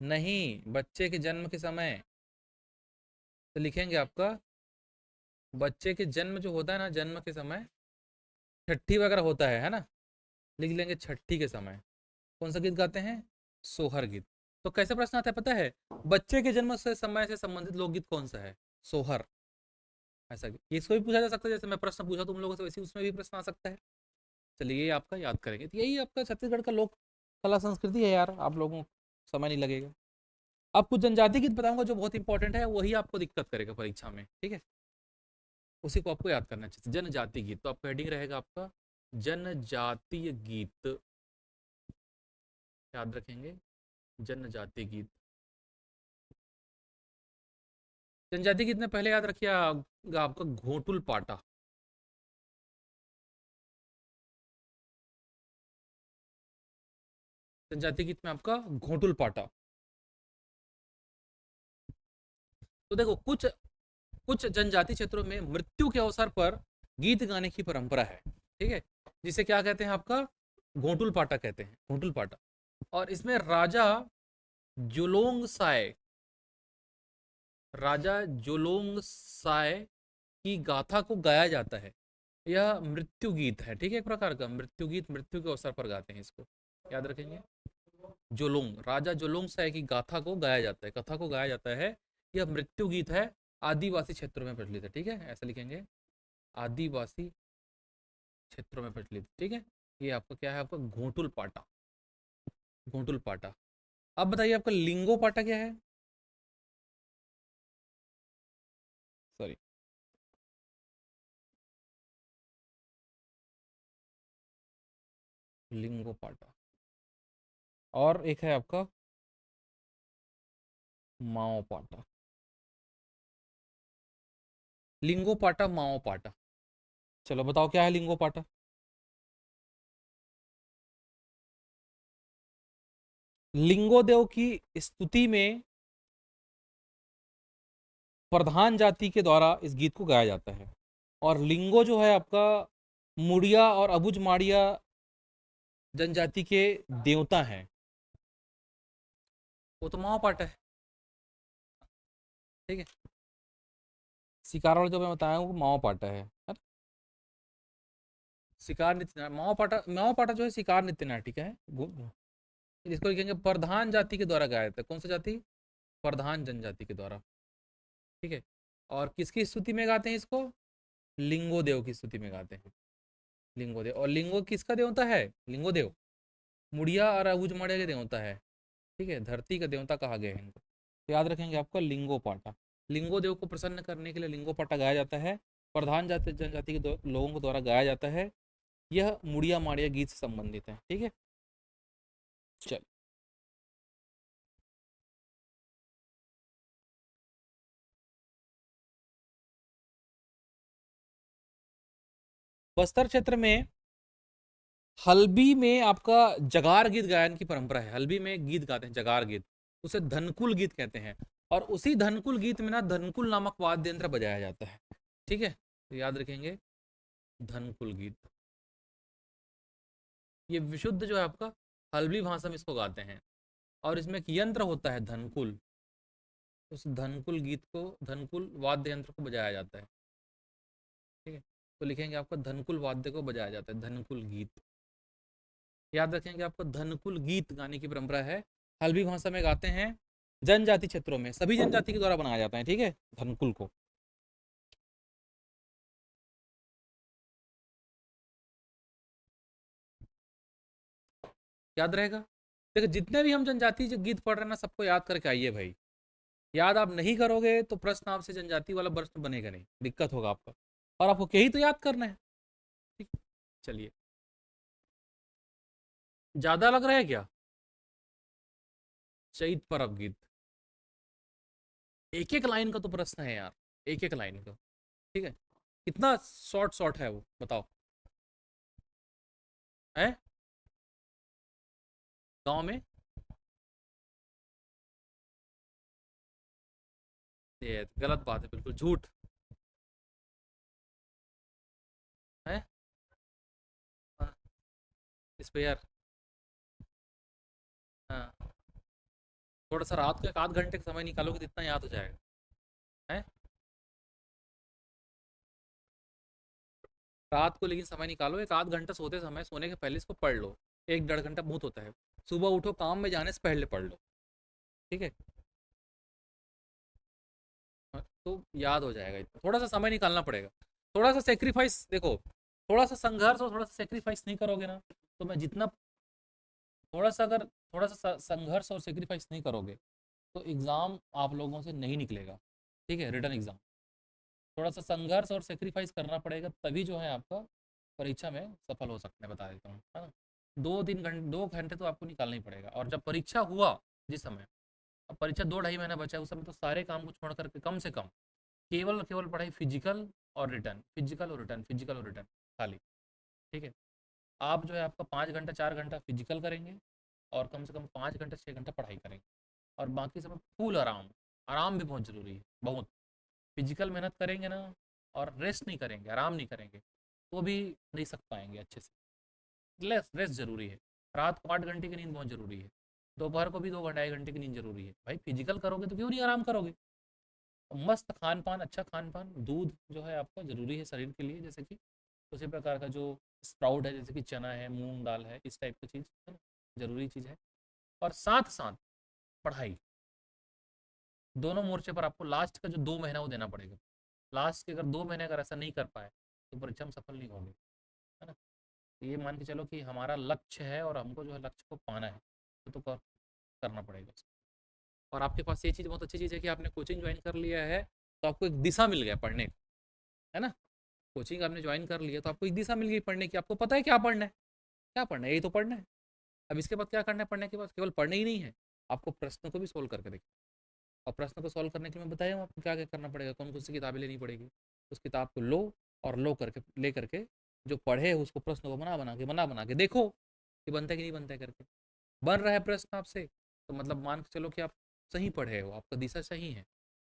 नहीं, बच्चे के जन्म के समय। तो लिखेंगे आपका बच्चे के जन्म जो होता है ना, जन्म के समय छठी वगैरह होता है ना, लिख लेंगे छठी के समय कौन सा गीत गाते हैं? सोहर गीत। तो कैसे प्रश्न आता है पता है? बच्चे के जन्म से समय से संबंधित लोकगीत कौन सा है? सोहर। ऐसा इसको भी पूछा जा सकता है, जैसे मैं प्रश्न पूछा तुम लोगों से वैसे उसमें भी प्रश्न आ सकता है। चलिए ये आपका याद करेंगे। तो यही आपका छत्तीसगढ़ का लोक कला संस्कृति है यार, आप लोगों को समय नहीं लगेगा। अब कुछ जनजाति गीत बताऊंगा जो बहुत इंपॉर्टेंट है, वही आपको दिक्कत करेगा परीक्षा में। ठीक है, उसी को आपको याद करना चाहिए। जनजाति गीत, तो आपका हेडिंग रहेगा आपका जनजातीय गीत, याद रखेंगे, जनजाति गीत। जनजाति गीत में पहले याद रखिएगा आपका घोटुल पाटा। जनजाति गीत में आपका घोटुल पाटा। तो देखो कुछ कुछ जनजाति क्षेत्रों में मृत्यु के अवसर पर गीत गाने की परंपरा है। ठीक है, जिसे क्या कहते हैं आपका घोटुल पाटा कहते हैं, घोटुल पाटा। और इसमें राजा जुलोंग साय, राजा जुलोंग साय की गाथा को गाया जाता है। यह मृत्यु गीत है। ठीक है, एक प्रकार का मृत्यु गीत, मृत्यु के अवसर पर गाते हैं इसको, याद रखेंगे। जोलोंग, राजा जोलोंग साय की गाथा को गाया जाता है, कथा को गाया जाता है। यह मृत्यु गीत है, आदिवासी क्षेत्रों में प्रचलित है। ठीक है, ऐसा लिखेंगे, आदिवासी क्षेत्रों में प्रचलित। ठीक है, ये आपका क्या है? आपका घोटुल पाटा, घोटुल पाटा। अब बताइए आपका लिंगो पाटा क्या है? सॉरी, लिंगो पाटा। और एक है आपका माओ पाटा। लिंगो पाटा, माओ पाटा। चलो बताओ क्या है लिंगो पाटा? लिंगोदेव की स्तुति में प्रधान जाति के द्वारा इस गीत को गाया जाता है। और लिंगो जो है आपका मुड़िया और अबुझ माड़िया जनजाति के देवता हैं। वो तो महापाट है। ठीक है, शिकार वाला जो मैं बताया वो माओ पाटा है। शिकार नृत्य माओ पाटा, माओ पाटा जो है शिकार नृत्य नाटिका है। इसको लिखेंगे प्रधान जाति के द्वारा गाया जाता है। कौन सा जाति? प्रधान जनजाति के द्वारा। ठीक है, और किसकी स्तुति में गाते हैं इसको? लिंगोदेव की स्तुति में गाते हैं, लिंगोदेव। और लिंगो किसका देवता है? लिंगोदेव मुड़िया और अबुझ माड़िया के देवता है। ठीक है, धरती का देवता कहा गया है इनको। तो याद रखेंगे आपका लिंगो पाटा। लिंगो देव को प्रसन्न करने के लिए लिंगो पाटा गाया जाता है, प्रधान जाति जनजाति के लोगों को द्वारा गाया जाता है। यह मुड़िया माड़िया गीत से संबंधित है। ठीक है, चल। बस्तर क्षेत्र में हल्बी में आपका जगार गीत गायन की परंपरा है। हल्बी में गीत गाते हैं जगार गीत, उसे धनकुल गीत कहते हैं। और उसी धनकुल गीत में ना धनकुल नामक वाद्य यंत्र बजाया जाता है। ठीक है, तो याद रखेंगे धनकुल गीत। ये विशुद्ध जो है आपका हल्बी भाषा में इसको गाते हैं। और इसमें एक यंत्र होता है धनकुल, उस धनकुल गीत को, धनकुल वाद्य यंत्र को बजाया जाता है। ठीक है, तो लिखेंगे आपका धनकुल वाद्य को बजाया जाता है, धनकुल गीत। याद रखेंगे आपको धनकुल गीत गाने की परंपरा है, हल्बी भाषा में गाते हैं। जनजाति क्षेत्रों में सभी जनजाति के द्वारा बनाया जाता है। ठीक है, धनकुल को। याद रहेगा। देखो जितने भी हम जनजाति जो गीत पढ़ रहे हैं ना, सबको याद करके आइए भाई। याद आप नहीं करोगे तो प्रश्न आपसे जनजाति वाला प्रश्न बनेगा नहीं, दिक्कत होगा आपका। और आपको यही तो याद करना है। ठीक, चलिए। ज्यादा लग रहा है क्या? चैत परब गीत, एक एक लाइन का तो प्रश्न है यार, एक एक लाइन का। ठीक है, कितना शॉर्ट शॉर्ट है वो बताओ। है गांव में, ये गलत बात है, बिल्कुल झूठ है। हाँ, इस पे यार। हाँ, थोड़ा सा रात को एक आध घंटे का समय निकालोगे तो इतना याद हो जाएगा। है रात को लेकिन समय निकालो, एक आध घंटा सोते समय, सोने के पहले इसको पढ़ लो। एक डेढ़ घंटा बहुत होता है। सुबह उठो, काम में जाने से पहले पढ़ लो। ठीक है। हाँ, तो याद हो जाएगा। इतना थोड़ा सा समय निकालना पड़ेगा, थोड़ा सा सेक्रीफाइस। देखो, थोड़ा सा संघर्ष और थोड़ा सा सेक्रीफाइस नहीं करोगे ना, तो मैं जितना, थोड़ा सा अगर थोड़ा सा संघर्ष और सेक्रीफाइस नहीं करोगे तो एग्ज़ाम आप लोगों से नहीं निकलेगा। ठीक है, रिटर्न एग्ज़ाम थोड़ा सा संघर्ष और सेक्रीफाइस करना पड़ेगा, तभी जो है आपका परीक्षा में सफल हो सकते हैं, बता देता हूँ, है ना। 2 3 घंटे, 2 घंटे तो आपको निकालना ही पड़ेगा। और जब परीक्षा हुआ, जिस समय, अब परीक्षा 2 ढाई महीना बचा है, उस समय तो सारे काम को छोड़ करके कम से कम केवल केवल पढ़ाई फिजिकल और रिटर्न, फिजिकल और रिटर्न, फिजिकल और रिटर्न खाली। ठीक है। आप जो है आपका 5 घंटा 4 घंटा फिजिकल करेंगे और कम से कम 5 घंटा 6 घंटा पढ़ाई करेंगे। और बाकी समय फुल आराम। आराम भी बहुत ज़रूरी है, बहुत। फिजिकल मेहनत करेंगे ना और रेस्ट नहीं करेंगे, आराम नहीं करेंगे, तो भी नहीं सक पाएंगे अच्छे से। रेस्ट जरूरी है। रात को 8 घंटे की नींद बहुत जरूरी है। दोपहर को भी 2 ढाई घंटे की नींद जरूरी है। भाई फिजिकल करोगे तो क्यों नहीं आराम करोगे। मस्त खान पान, अच्छा खान पान, दूध जो है आपका ज़रूरी है शरीर के लिए, जैसे कि उसी प्रकार का जो स्प्राउट है, जैसे कि चना है, मूंग दाल है, इस टाइप की चीज़ है ना, ज़रूरी चीज़ है। और साथ साथ पढ़ाई, दोनों मोर्चे पर आपको लास्ट का जो 2 महीना वो देना पड़ेगा। लास्ट के अगर 2 महीने अगर ऐसा नहीं कर पाए तो परीक्षा में सफल नहीं होंगे, है ना। तो ये मान के चलो कि हमारा लक्ष्य है और हमको जो है लक्ष्य को पाना है, तो करना पड़ेगा। और आपके पास ये चीज़ बहुत अच्छी चीज़ है कि आपने कोचिंग ज्वाइन कर लिया है, तो आपको एक दिशा मिल गया पढ़ने का, है ना। कोचिंग आपने ज्वाइन कर लिया तो आपको एक दिशा मिल गई पढ़ने की, आपको पता है क्या पढ़ना है, क्या पढ़ना है, यही तो पढ़ना है। अब इसके बाद क्या करना है, पढ़ने के बाद केवल पढ़ना ही नहीं है, आपको प्रश्न को भी सोल्व करके देखिए। और प्रश्न को सॉल्व करने के लिए मैं बताया हूँ आपको क्या क्या करना पड़ेगा, कौन कौन सी किताबें लेनी पड़ेगी। उस किताब को लो और लो करके ले करके जो पढ़े उसको प्रश्न को बना बना के देखो कि बनता है कि नहीं बनता है करके। बन रहा है प्रश्न आपसे तो मतलब मान के चलो कि आप सही पढ़े हो, आपका दिशा सही है।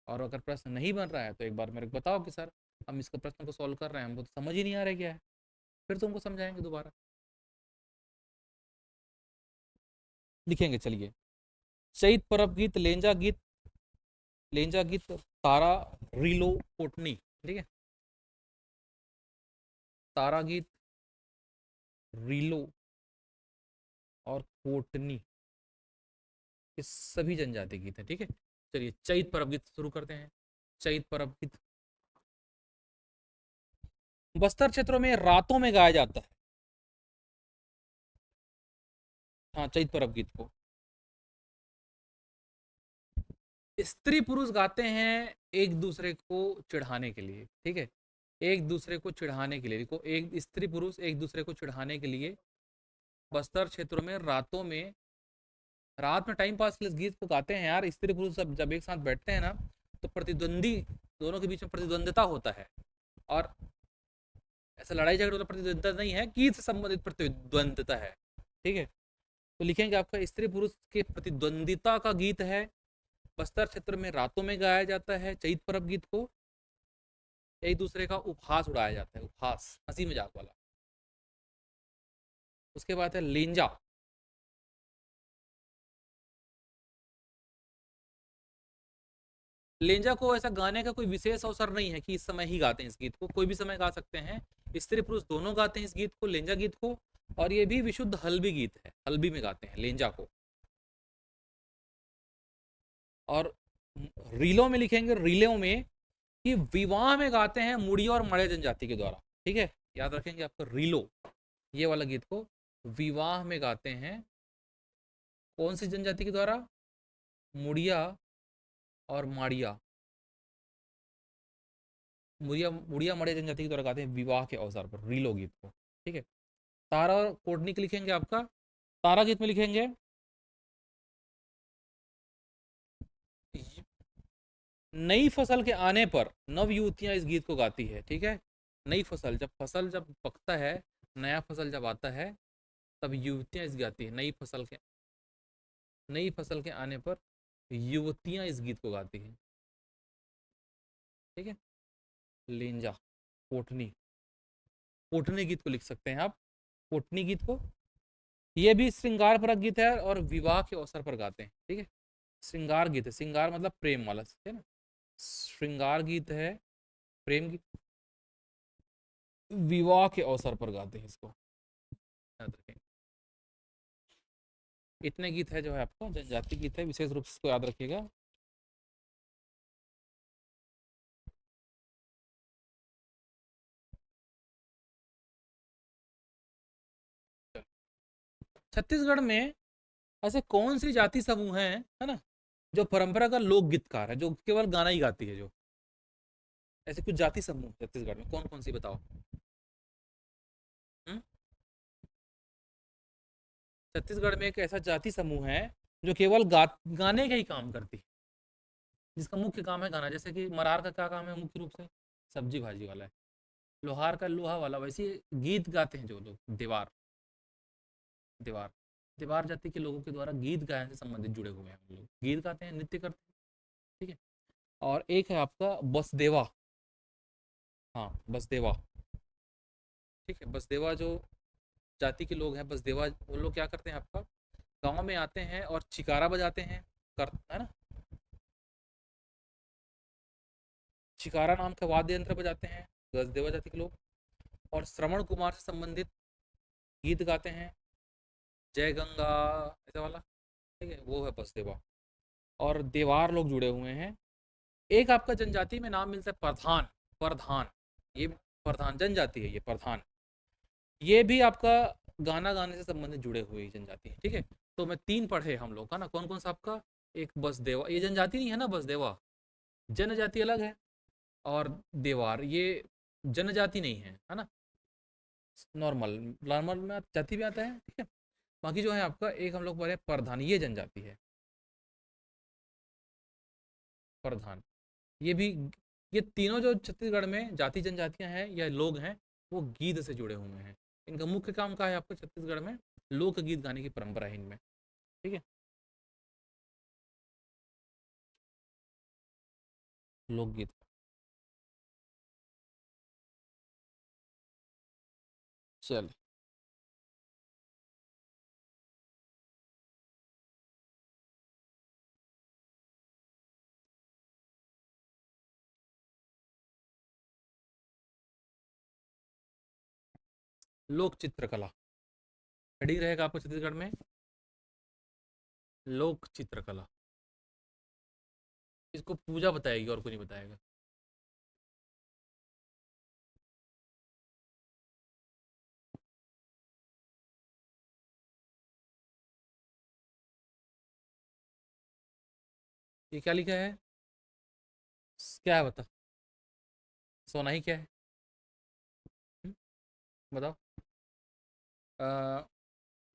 और अगर प्रश्न नहीं बन रहा है तो एक बार मेरे को बताओ कि सर हम इसका प्रश्न को सॉल्व कर रहे हैं, हमको तो समझ ही नहीं आ रहा है क्या है, फिर तुमको समझाएंगे दोबारा। लिखेंगे, चलिए। चैत परब गीत, लेंजा गीत, लेंजा गीत, तारा रीलो कोटनी। ठीक है, तारा गीत, रीलो और कोटनी, ये सभी जनजाति गीत हैं। ठीक है, चलिए चैत परब गीत शुरू करते हैं। चैत परब गीत बस्तर क्षेत्रों में रातों में गाया जाता है। हाँ, चैत परब गीत को स्त्री पुरुष गाते हैं एक दूसरे को चिढ़ाने के लिए। ठीक है, एक दूसरे को चिढ़ाने के लिए, देखो एक स्त्री पुरुष एक दूसरे को चिढ़ाने के लिए बस्तर क्षेत्रों में रातों में, रात में टाइम पास के लिए इस गीत को गाते हैं यार। स्त्री पुरुष सब जब एक साथ बैठते हैं ना, तो प्रतिद्वंदी, दोनों के बीच में प्रतिद्वंदिता होता है। और ऐसा लड़ाई झगड़े वाला प्रतिद्वंदिता नहीं है, गीत से संबंधित प्रतिद्वंदिता है। ठीक है, तो लिखेंगे आपका स्त्री पुरुष के प्रतिद्वंदिता का गीत है। बस्तर क्षेत्र में रातों में गाया जाता है चैत परब गीत को। एक दूसरे का उपहास उड़ाया जाता है, उपहास, हंसी मजाक वाला। उसके बाद है लेंजा। लेंजा को ऐसा गाने का कोई विशेष अवसर नहीं है कि इस समय ही गाते हैं इस गीत को, कोई भी समय गा सकते हैं। स्त्री पुरुष दोनों गाते हैं इस गीत को, लेंजा गीत को। और ये भी विशुद्ध हल्बी गीत है, हल्बी में गाते हैं लेंजा को। और रीलों में लिखेंगे, रीलों में कि विवाह में गाते हैं मुड़िया और मड़े जनजाति के द्वारा। ठीक है, याद रखेंगे आपको रीलो, ये वाला गीत को विवाह में गाते हैं कौन सी जनजाति के द्वारा? मुड़िया और माड़िया। मुड़िया मुड़िया माड़िया जनजाति के द्वारा गाते हैं विवाह के अवसर पर रीलो गीत को। ठीक है। तारा और कोटनिक लिखेंगे आपका, तारा गीत में लिखेंगे नई फसल के आने पर नव युवतियां इस गीत को गाती है। ठीक है। नई फसल, जब फसल जब पकता है, नया फसल जब आता है, तब युवतियां इस गाती है। नई फसल के आने पर युवतियां इस गीत को गाती हैं। ठीक है। लेंजा, कोटनी, कोटनी गीत को लिख सकते हैं आप, कोटनी गीत को। ये भी श्रृंगार परक गीत है और विवाह के अवसर पर गाते हैं। ठीक है। श्रृंगार गीत है, श्रृंगार मतलब प्रेम वाला, है ना। श्रृंगार गीत है, प्रेम गीत, विवाह के अवसर पर गाते हैं इसको, याद रखें। इतने गीत है जो है आपका जनजाति गीत है, विशेष रूप से इसको याद रखिएगा। छत्तीसगढ़ में ऐसे कौन सी जाति समूह है ना, जो परंपरा का लोक गीतकार है, जो केवल गाना ही गाती है, जो ऐसे कुछ जाति समूह छत्तीसगढ़ में कौन कौन सी बताओ। हम्म? छत्तीसगढ़ में एक ऐसा जाति समूह है जो केवल गाने का ही काम करती है, जिसका मुख्य काम है गाना। जैसे कि मरार का क्या काम है मुख्य रूप से? सब्जी भाजी वाला है। लोहार का लोहा वाला। वैसे गीत गाते हैं जो लोग, देवार, देवार, देवार जाति के लोगों के द्वारा गीत गायन से संबंधित जुड़े हुए हैं हम लोग, गीत गाते हैं, नृत्य करते हैं। ठीक है। और एक है आपका बसदेवा। हाँ, बसदेवा। ठीक है। बसदेवा जो जाति के लोग हैं, बसदेवा, वो लोग क्या करते हैं आपका, गांव में आते हैं और चिकारा बजाते हैं, कर है ना, चिकारा नाम का वाद्य यंत्र बजाते हैं बसदेवा जाति के लोग। और श्रवण कुमार से संबंधित गीत गाते हैं, जय गंगा, ऐसा वाला। ठीक है, वो है बसदेवा। और देवार लोग जुड़े हुए हैं। एक आपका जनजाति में नाम मिलता है प्रधान, प्रधान, ये प्रधान जनजाति है, ये प्रधान। ये भी आपका गाना गाने से संबंधित जुड़े हुए जनजाति है। ठीक है। तो मैं तीन पढ़े हम लोग का ना, कौन कौन सा आपका, एक बसदेवा, ये जनजाति नहीं है ना, बसदेवा जनजाति अलग है, और देवार ये जनजाति नहीं है ना, नॉर्मल, नॉर्मल में जाति भी आता है। ठीक है। बाकी जो है आपका एक हम लोग पढ़े प्रधान, ये जनजाति है प्रधान। ये भी, ये तीनों जो छत्तीसगढ़ में जाति जनजातियां हैं या लोग हैं, वो गीत से जुड़े हुए हैं। इनका मुख्य काम क्या है आपको छत्तीसगढ़ में? लोकगीत गाने की परंपरा है इनमें। ठीक है। लोकगीत। चल, लोक चित्रकला खड़ी रहेगा आपको छत्तीसगढ़ में, लोक चित्रकला। इसको पूजा बताएगी और कोई नहीं बताएगा। ये क्या लिखा है? क्या है बता, सोना ही क्या है? हम्म? बताओ। आ,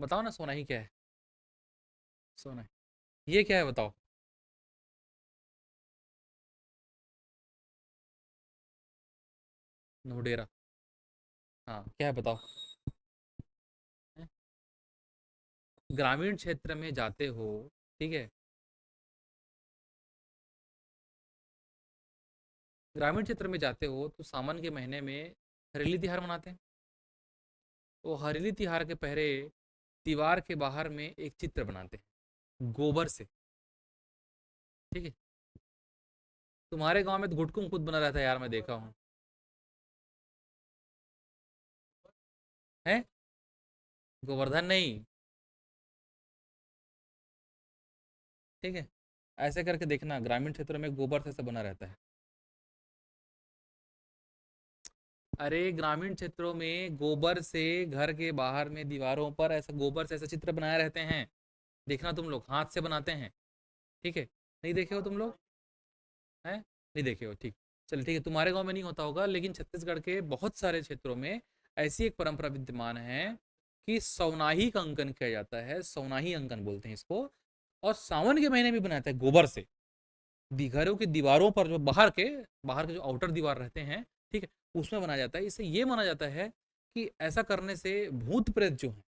बताओ ना, सोना ही क्या है? सोना ही। ये क्या है बताओ? नोडेरा। हाँ, क्या है बताओ? हैं? ग्रामीण क्षेत्र में जाते हो, ठीक है, ग्रामीण क्षेत्र में जाते हो तो सावन के महीने में हरेली तिहार मनाते हैं। तो हरेली तिहार के पहले दीवार के बाहर में एक चित्र बनाते हैं गोबर से। ठीक है। तुम्हारे गांव में तो गुटकुम खुद बना रहता है यार, मैं देखा हूँ। है, गोवर्धन नहीं। ठीक है। ऐसे करके देखना, ग्रामीण क्षेत्रों में गोबर से ऐसा बना रहता है। अरे ग्रामीण क्षेत्रों में गोबर से घर के बाहर में दीवारों पर ऐसा गोबर से ऐसे चित्र बनाए रहते हैं। देखना तुम लोग हाथ से बनाते हैं, ठीक है, नहीं देखे हो तुम लोग, हैं, नहीं देखे हो, ठीक। चलो ठीक है, तुम्हारे गांव में नहीं होता होगा, लेकिन छत्तीसगढ़ के बहुत सारे क्षेत्रों में ऐसी एक परंपरा विद्यमान है कि सौनाही का अंकन किया जाता है, सौनाही अंकन बोलते हैं इसको। और सावन के महीने में बनाता है गोबर से, घरों की दीवारों पर, जो बाहर के जो आउटर दीवार रहते हैं, ठीक है, उसमें बनाया जाता है। इससे ये माना जाता है कि ऐसा करने से भूत प्रेत जो है,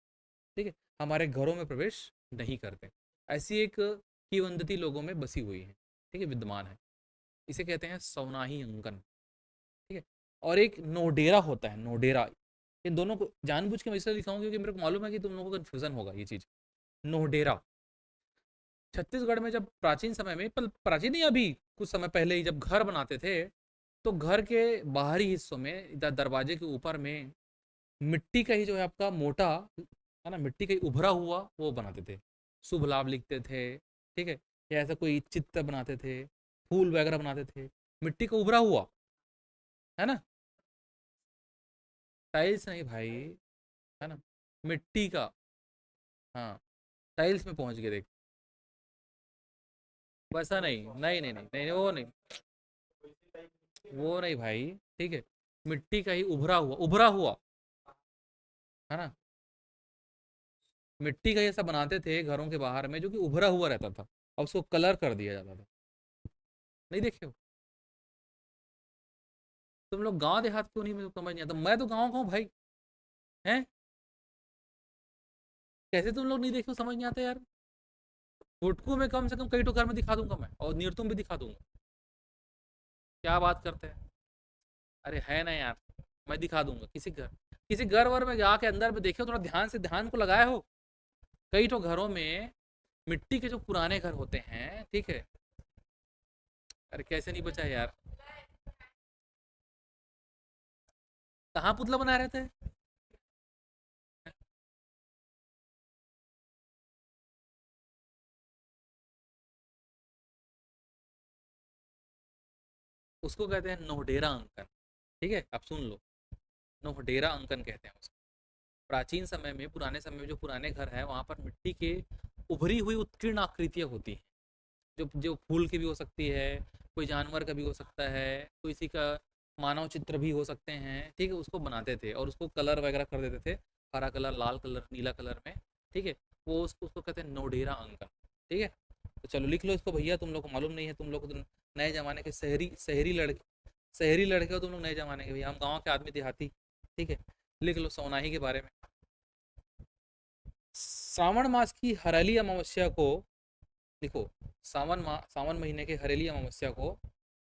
ठीक है, हमारे घरों में प्रवेश नहीं करते। ऐसी एक किंवदंती लोगों में बसी हुई है, ठीक है, विद्यमान है। इसे कहते हैं सौनाही अंकन, ठीक है। और एक नोडेरा होता है, नोडेरा। इन दोनों को जानबूझ के मैं इसलिए लिखा हूँ क्योंकि मेरे को मालूम है कि तुम लोगों को कन्फ्यूजन होगा ये चीज़। नोडेरा छत्तीसगढ़ में जब प्राचीन समय में, प्राचीन नहीं, अभी कुछ समय पहले ही जब घर बनाते थे, तो घर के बाहरी हिस्सों में दरवाजे के ऊपर में मिट्टी का ही जो है आपका मोटा, है ना, मिट्टी का ही उभरा हुआ वो बनाते थे, शुभ लाभ लिखते थे, ठीक है, या ऐसा कोई चित्र बनाते थे, फूल वगैरह बनाते थे, मिट्टी का उभरा हुआ, है ना, टाइल्स नहीं भाई, है ना, मिट्टी का, हाँ, टाइल्स में पहुंच गए देख। वैसा नहीं, नहीं नहीं नहीं नहीं, वो नहीं, वो नहीं भाई, ठीक है, मिट्टी का ही उभरा हुआ, उभरा हुआ, है ना, मिट्टी का ही ऐसा बनाते थे घरों के बाहर में जो कि उभरा हुआ रहता था, और उसको कलर कर दिया जाता था। नहीं देखे हो तुम लोग? गांव देहात क्यों नहीं, मुझे समझ नहीं आता, मैं तो गांव का हूँ भाई, हैं, कैसे तुम लोग नहीं देखे हो, समझ नहीं आता यार। फोटको में कम से कम कई तो घर में दिखा दूंगा मैं, और नीरतुम भी दिखा दूंगा। क्या बात करते हैं, अरे है ना यार, मैं दिखा दूंगा। किसी घर वर में जाके अंदर में देखो, थोड़ा ध्यान से ध्यान को लगाए हो, कई तो घरों में मिट्टी के जो पुराने घर होते हैं, ठीक है, अरे कैसे नहीं बचा यार, कहाँ पुतला बना रहे थे? उसको कहते हैं नोहडेरा अंकन, ठीक है, आप सुन लो, नोहडेरा अंकन कहते हैं उसको। प्राचीन समय में, पुराने समय में जो पुराने घर हैं, वहां पर मिट्टी के उभरी हुई उत्कीर्ण आकृतियां होती हैं, जो जो फूल की भी हो सकती है, कोई जानवर का भी हो सकता है, कोई किसी का मानव चित्र भी हो सकते हैं, ठीक है, उसको बनाते थे और उसको कलर वगैरह कर देते थे, हरा कलर, लाल कलर, नीला कलर में, ठीक है, वो उसको कहते हैं नोडेरा अंकन, ठीक है। तो चलो लिख लो इसको भैया, तुम लोग को मालूम नहीं है, तुम लोग को तो नए जमाने के शहरी शहरी लड़के हो तुम लोग, नए जमाने के, भैया हम गाँव के आदमी देहाती, ठीक है। लिख लो सोनाही के बारे में। श्रावण मास की हरेली अमावस्या को, देखो, सावन महीने के हरेली अमावस्या को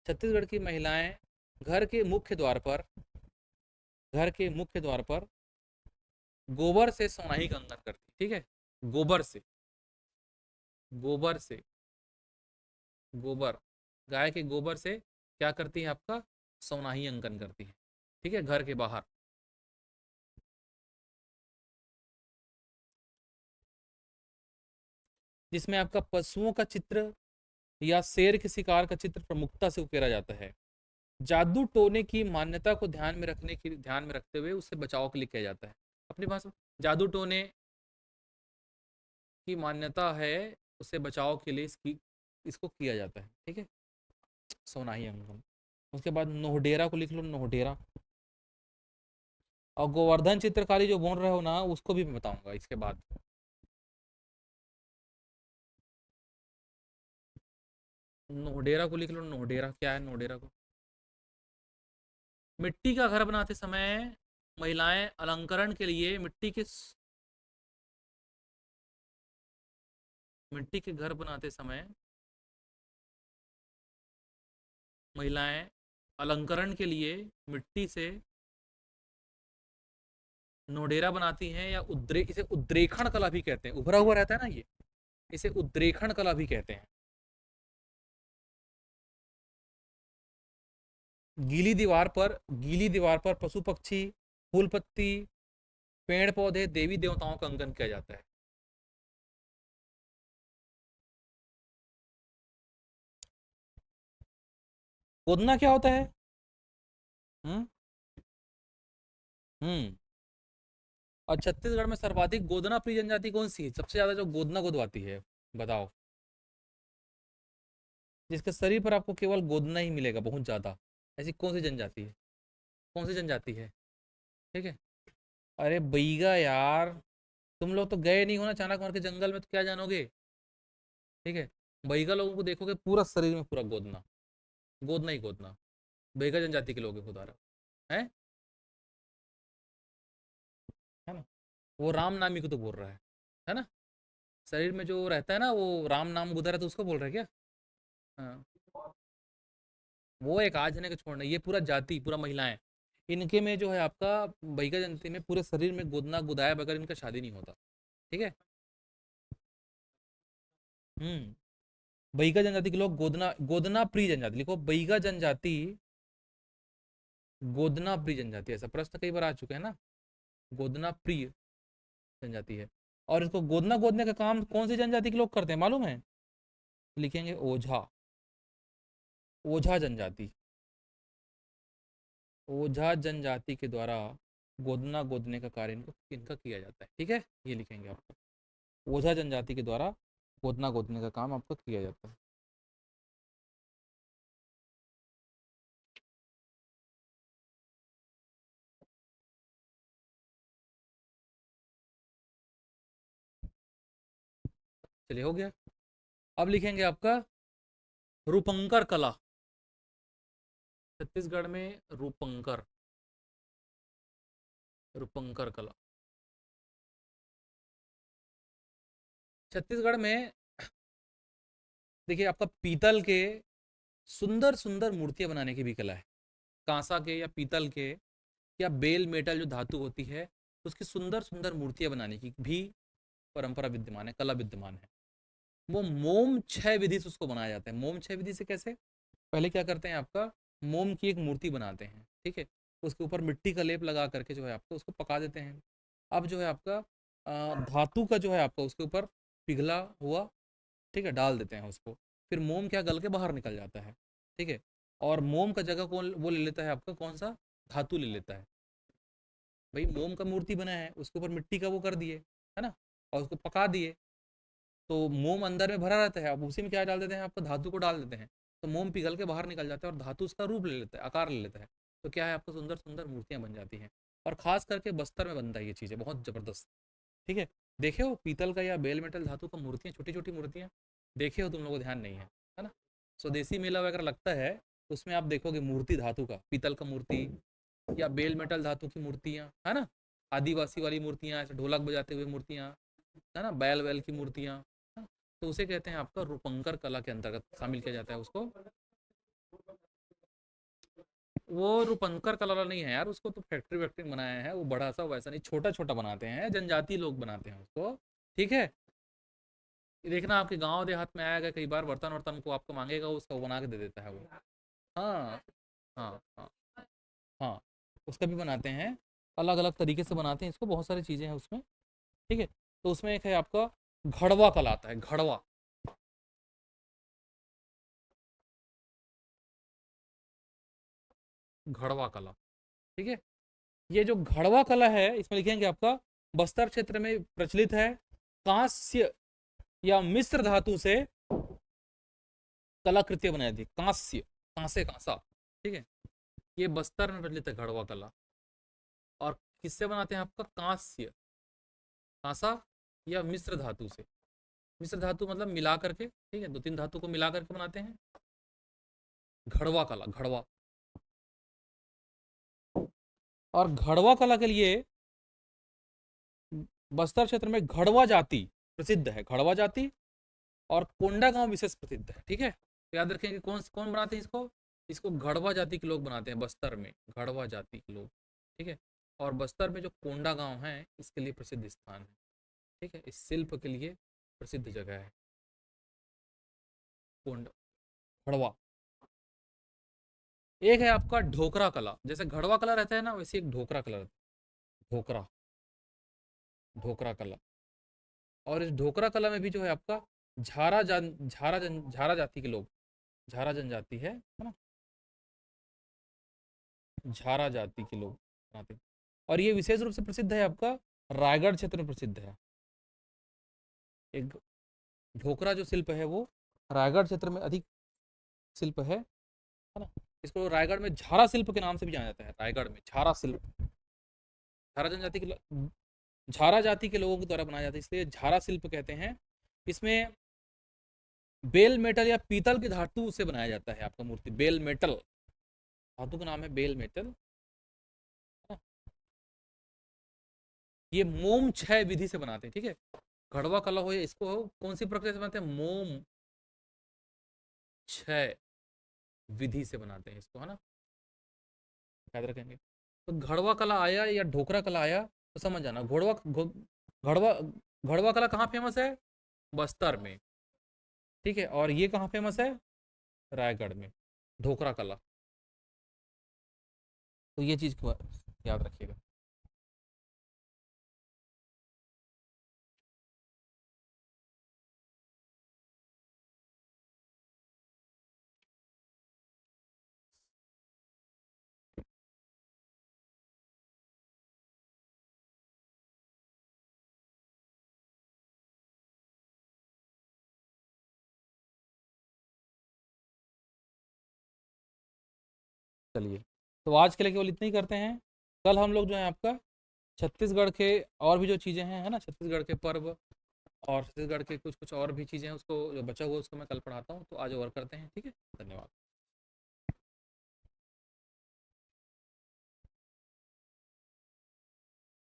छत्तीसगढ़ की महिलाएं घर के मुख्य द्वार पर घर के मुख्य द्वार पर गोबर से सोनाही का अंकन करती, ठीक है, गोबर से, गोबर से, गोबर, गाय के गोबर से क्या करती है आपका, सोनाही अंकन करती है, ठीक है, घर के बाहर। जिसमें आपका पशुओं का चित्र या शेर के शिकार का चित्र प्रमुखता से उकेरा जाता है। जादू टोने की मान्यता को ध्यान में रखते हुए उससे बचाव के लिए किया जाता है। अपनी भाषा में, जादू टोने की मान्यता है, उससे बचाव के लिए इसको किया जाता है, ठीक है, सोनाही अंगम। उसके बाद नोहडेरा को लिख लो, नोहडेरा। और गोवर्धन चित्रकारी जो बोल रहे हो ना, उसको भी मैं बताऊंगा इसके बाद। नोहडेरा को लिख लो, नोहडेरा क्या है, नोहडेरा को, मिट्टी का घर बनाते समय महिलाएं अलंकरण के लिए मिट्टी के घर बनाते समय महिलाएं अलंकरण के लिए मिट्टी से नोडेरा बनाती हैं, या इसे उद्रेखण कला भी कहते हैं, उभरा हुआ रहता है ना ये, इसे उद्रेखण कला भी कहते हैं। गीली दीवार पर पशु पक्षी, फूल पत्ती, पेड़ पौधे, देवी देवताओं का अंकन किया जाता है। खोदना क्या होता है? हम्म, हम्म, और छत्तीसगढ़ में सर्वाधिक गोदना प्रिय जनजाति कौन सी है? सबसे ज्यादा जो गोदना गोदवाती है, बताओ। जिसके शरीर पर आपको केवल गोदना ही मिलेगा बहुत ज्यादा, ऐसी कौन सी जनजाति है? कौन सी जनजाति है? ठीक है। अरे बैगा यार, तुम लोग तो गए नहीं हो ना चाणक मार के जंगल में, तो क्या जानोगे। ठीक है। बैगा लोगों को देखोगे पूरा शरीर में पूरा गोदना, गोदना ही गोदना। बैगा जनजाति के लोग हैं खुद आ रहा है ना। वो राम नामी को तो बोल रहा है ना। शरीर में जो रहता है ना वो राम नाम गुदर है, तो उसको बोल रहा है क्या? हाँ। वो एक आज ने के छोड़ना, ये पूरा जाति पूरा महिलाएं, इनके में जो है आपका बैगा जनती में पूरे शरीर में गोदना गुदाया बगैर इनका शादी नहीं होता। ठीक है। बैगा जनजाति के लोग गोदना गोदना प्रिय जनजाति लिखो, बैगा जनजाति गोदना प्रिय जनजाति, ऐसा प्रश्न कई बार आ चुके हैं ना। गोदना प्रिय जनजाति है। और इसको गोदना गोदने का काम कौन सी जनजाति के लोग करते हैं मालूम है? लिखेंगे ओझा, ओझा जनजाति। ओझा जनजाति के द्वारा गोदना गोदने का कार्य इनको इनका किया जाता है। ठीक है, ये लिखेंगे आप। ओझा जनजाति के द्वारा गोदना गोदने का काम आपको किया जाता है। चलिए हो गया। अब लिखेंगे आपका रूपंकर कला। छत्तीसगढ़ में रूपंकर, रूपंकर कला। छत्तीसगढ़ में देखिए आपका पीतल के सुंदर सुंदर मूर्तियां बनाने की भी कला है। कांसा के या पीतल के या बेल मेटल जो धातु होती है, उसकी सुंदर सुंदर मूर्तियां बनाने की भी परंपरा विद्यमान है, कला विद्यमान है। वो मोम छह विधि से उसको बनाया जाता है। मोम छह विधि से कैसे? पहले क्या करते हैं आपका, मोम की एक मूर्ति बनाते हैं। ठीक है। उसके ऊपर मिट्टी का लेप लगा करके जो है आपको उसको पका देते हैं। अब जो है आपका धातु का जो है आपका उसके ऊपर पिघला हुआ, ठीक है, डाल देते हैं उसको। फिर मोम क्या गल के बाहर निकल जाता है। ठीक है। और मोम का जगह कौन वो ले लेता है आपका, कौन सा धातु ले लेता है। भाई मोम का मूर्ति बना है, उसके ऊपर मिट्टी का वो कर दिए, है ना, और उसको पका दिए, तो मोम अंदर में भरा रहता है। अब उसी में क्या डाल देते हैं आपको, धातु को डाल देते हैं, तो मोम पिघल के बाहर निकल जाता है और धातु उसका रूप ले लेता है, आकार ले लेता है। तो क्या है, आपको सुंदर सुंदर मूर्तियां बन जाती हैं। और खास करके बस्तर में बनता है ये चीज़ें बहुत ज़बरदस्त। ठीक है। देखे हो पीतल का या बेल मेटल धातु का मूर्तियां, छोटी छोटी मूर्तियां देखे हो, तुम लोगों को ध्यान नहीं है ना। स्वदेशी मेला वगैरह लगता है, उसमें आप देखोगे मूर्ति धातु का, पीतल का मूर्ति या बेल मेटल धातु की मूर्तियां, है ना। आदिवासी वाली मूर्तियां, ऐसे ढोलक बजाते हुए मूर्तियां, है ना, बैल वैल की मूर्तियां, तो उसे कहते हैं आपका रूपंकर कला के अंतर्गत शामिल किया जाता है उसको। वो रूपंकर कला वाला नहीं है यार, उसको तो फैक्ट्री वैक्ट्री बनाया है, वो बड़ा सा वैसा नहीं, छोटा छोटा बनाते हैं, जनजाति लोग बनाते हैं उसको। ठीक है। ये देखना आपके गांव देहात में आएगा कई बार, बर्तन वर्तन को आपको मांगेगा, उसका वो बना के दे देता है वो। हाँ हाँ हाँ हाँ, उसका भी बनाते हैं, अलग अलग तरीके से बनाते हैं इसको, बहुत सारी चीज़ें हैं उसमें। ठीक है। तो उसमें एक है आपका घड़वा कला आता है, घड़वा। घड़वा कला। ठीक है। ये जो घड़वा कला है, इसमें लिखेंगे आपका बस्तर क्षेत्र में प्रचलित है। कांस्य या मिश्र धातु से कलाकृतियां बनाई थी, कांस्य, कांसे कांसा। ठीक है। ये बस्तर में प्रचलित है घड़वा कला। और किससे बनाते हैं आपका, कांस्य, कांसा या मिश्र धातु से। मिश्र धातु मतलब मिला करके, ठीक है, दो तीन धातु को मिला करके बनाते हैं। घड़वा कला, घड़वा। और घड़वा कला के लिए बस्तर क्षेत्र में घड़वा जाति प्रसिद्ध है, घड़वा जाति। और कोंडा गांव विशेष प्रसिद्ध है। ठीक है, तो याद रखें कि कौन कौन बनाते हैं इसको, इसको घड़वा जाति के लोग बनाते हैं बस्तर में, घड़वा जाति के लोग। ठीक है। और बस्तर में जो कोंडा गांव है इसके लिए प्रसिद्ध स्थान है। ठीक है, इस शिल्प के लिए प्रसिद्ध जगह है कोंडा, घड़वा। एक है आपका ढोकरा कला, जैसे घड़वा कला रहता है ना, वैसे एक ढोकरा कला रहता है, ढोकरा, ढोकरा कला। और इस ढोकरा कला में भी जो है आपका झारा जाति के लोग, झारा जनजाति है ना, झारा जाति के लोग बनाते हैं। और ये विशेष रूप से प्रसिद्ध है आपका रायगढ़ क्षेत्र में प्रसिद्ध है। एक ढोकरा जो शिल्प है वो रायगढ़ क्षेत्र में अधिक शिल्प है ना। इसको रायगढ़ में झारा शिल्प के नाम से भी जाना जाता है। रायगढ़ में झारा शिल्प, झारा जनजाति के झारा जाति के लोगों के द्वारा बनाया जाता है, इसलिए झारा शिल्प कहते हैं। इसमें बेल मेटल या पीतल की धातु से बनाया जाता है आपका मूर्ति। बेल मेटल धातु का नाम है बेल मेटल। ये मोम क्षय विधि से बनाते हैं, ठीक है। घड़वा कला हो या इसको हो, कौन सी प्रक्रिया से बनाते हैं? मोम क्षय विधि से बनाते हैं इसको, है ना, याद रखेंगे। तो घड़वा कला आया या ढोकरा कला आया तो समझ जाना। घड़वा घड़वा कला कहाँ फेमस है? बस्तर में, ठीक है। और ये कहाँ फेमस है? रायगढ़ में, ढोकरा कला। तो ये चीज को याद रखिएगा। चलिए, तो आज के लिए केवल इतना ही करते हैं। कल हम लोग जो है आपका छत्तीसगढ़ के और भी जो चीज़ें हैं, है ना, छत्तीसगढ़ के पर्व और छत्तीसगढ़ के कुछ कुछ और भी चीज़ें हैं, उसको जो बचा हुआ उसको मैं कल पढ़ाता हूँ। तो आज और करते हैं, ठीक है। धन्यवाद।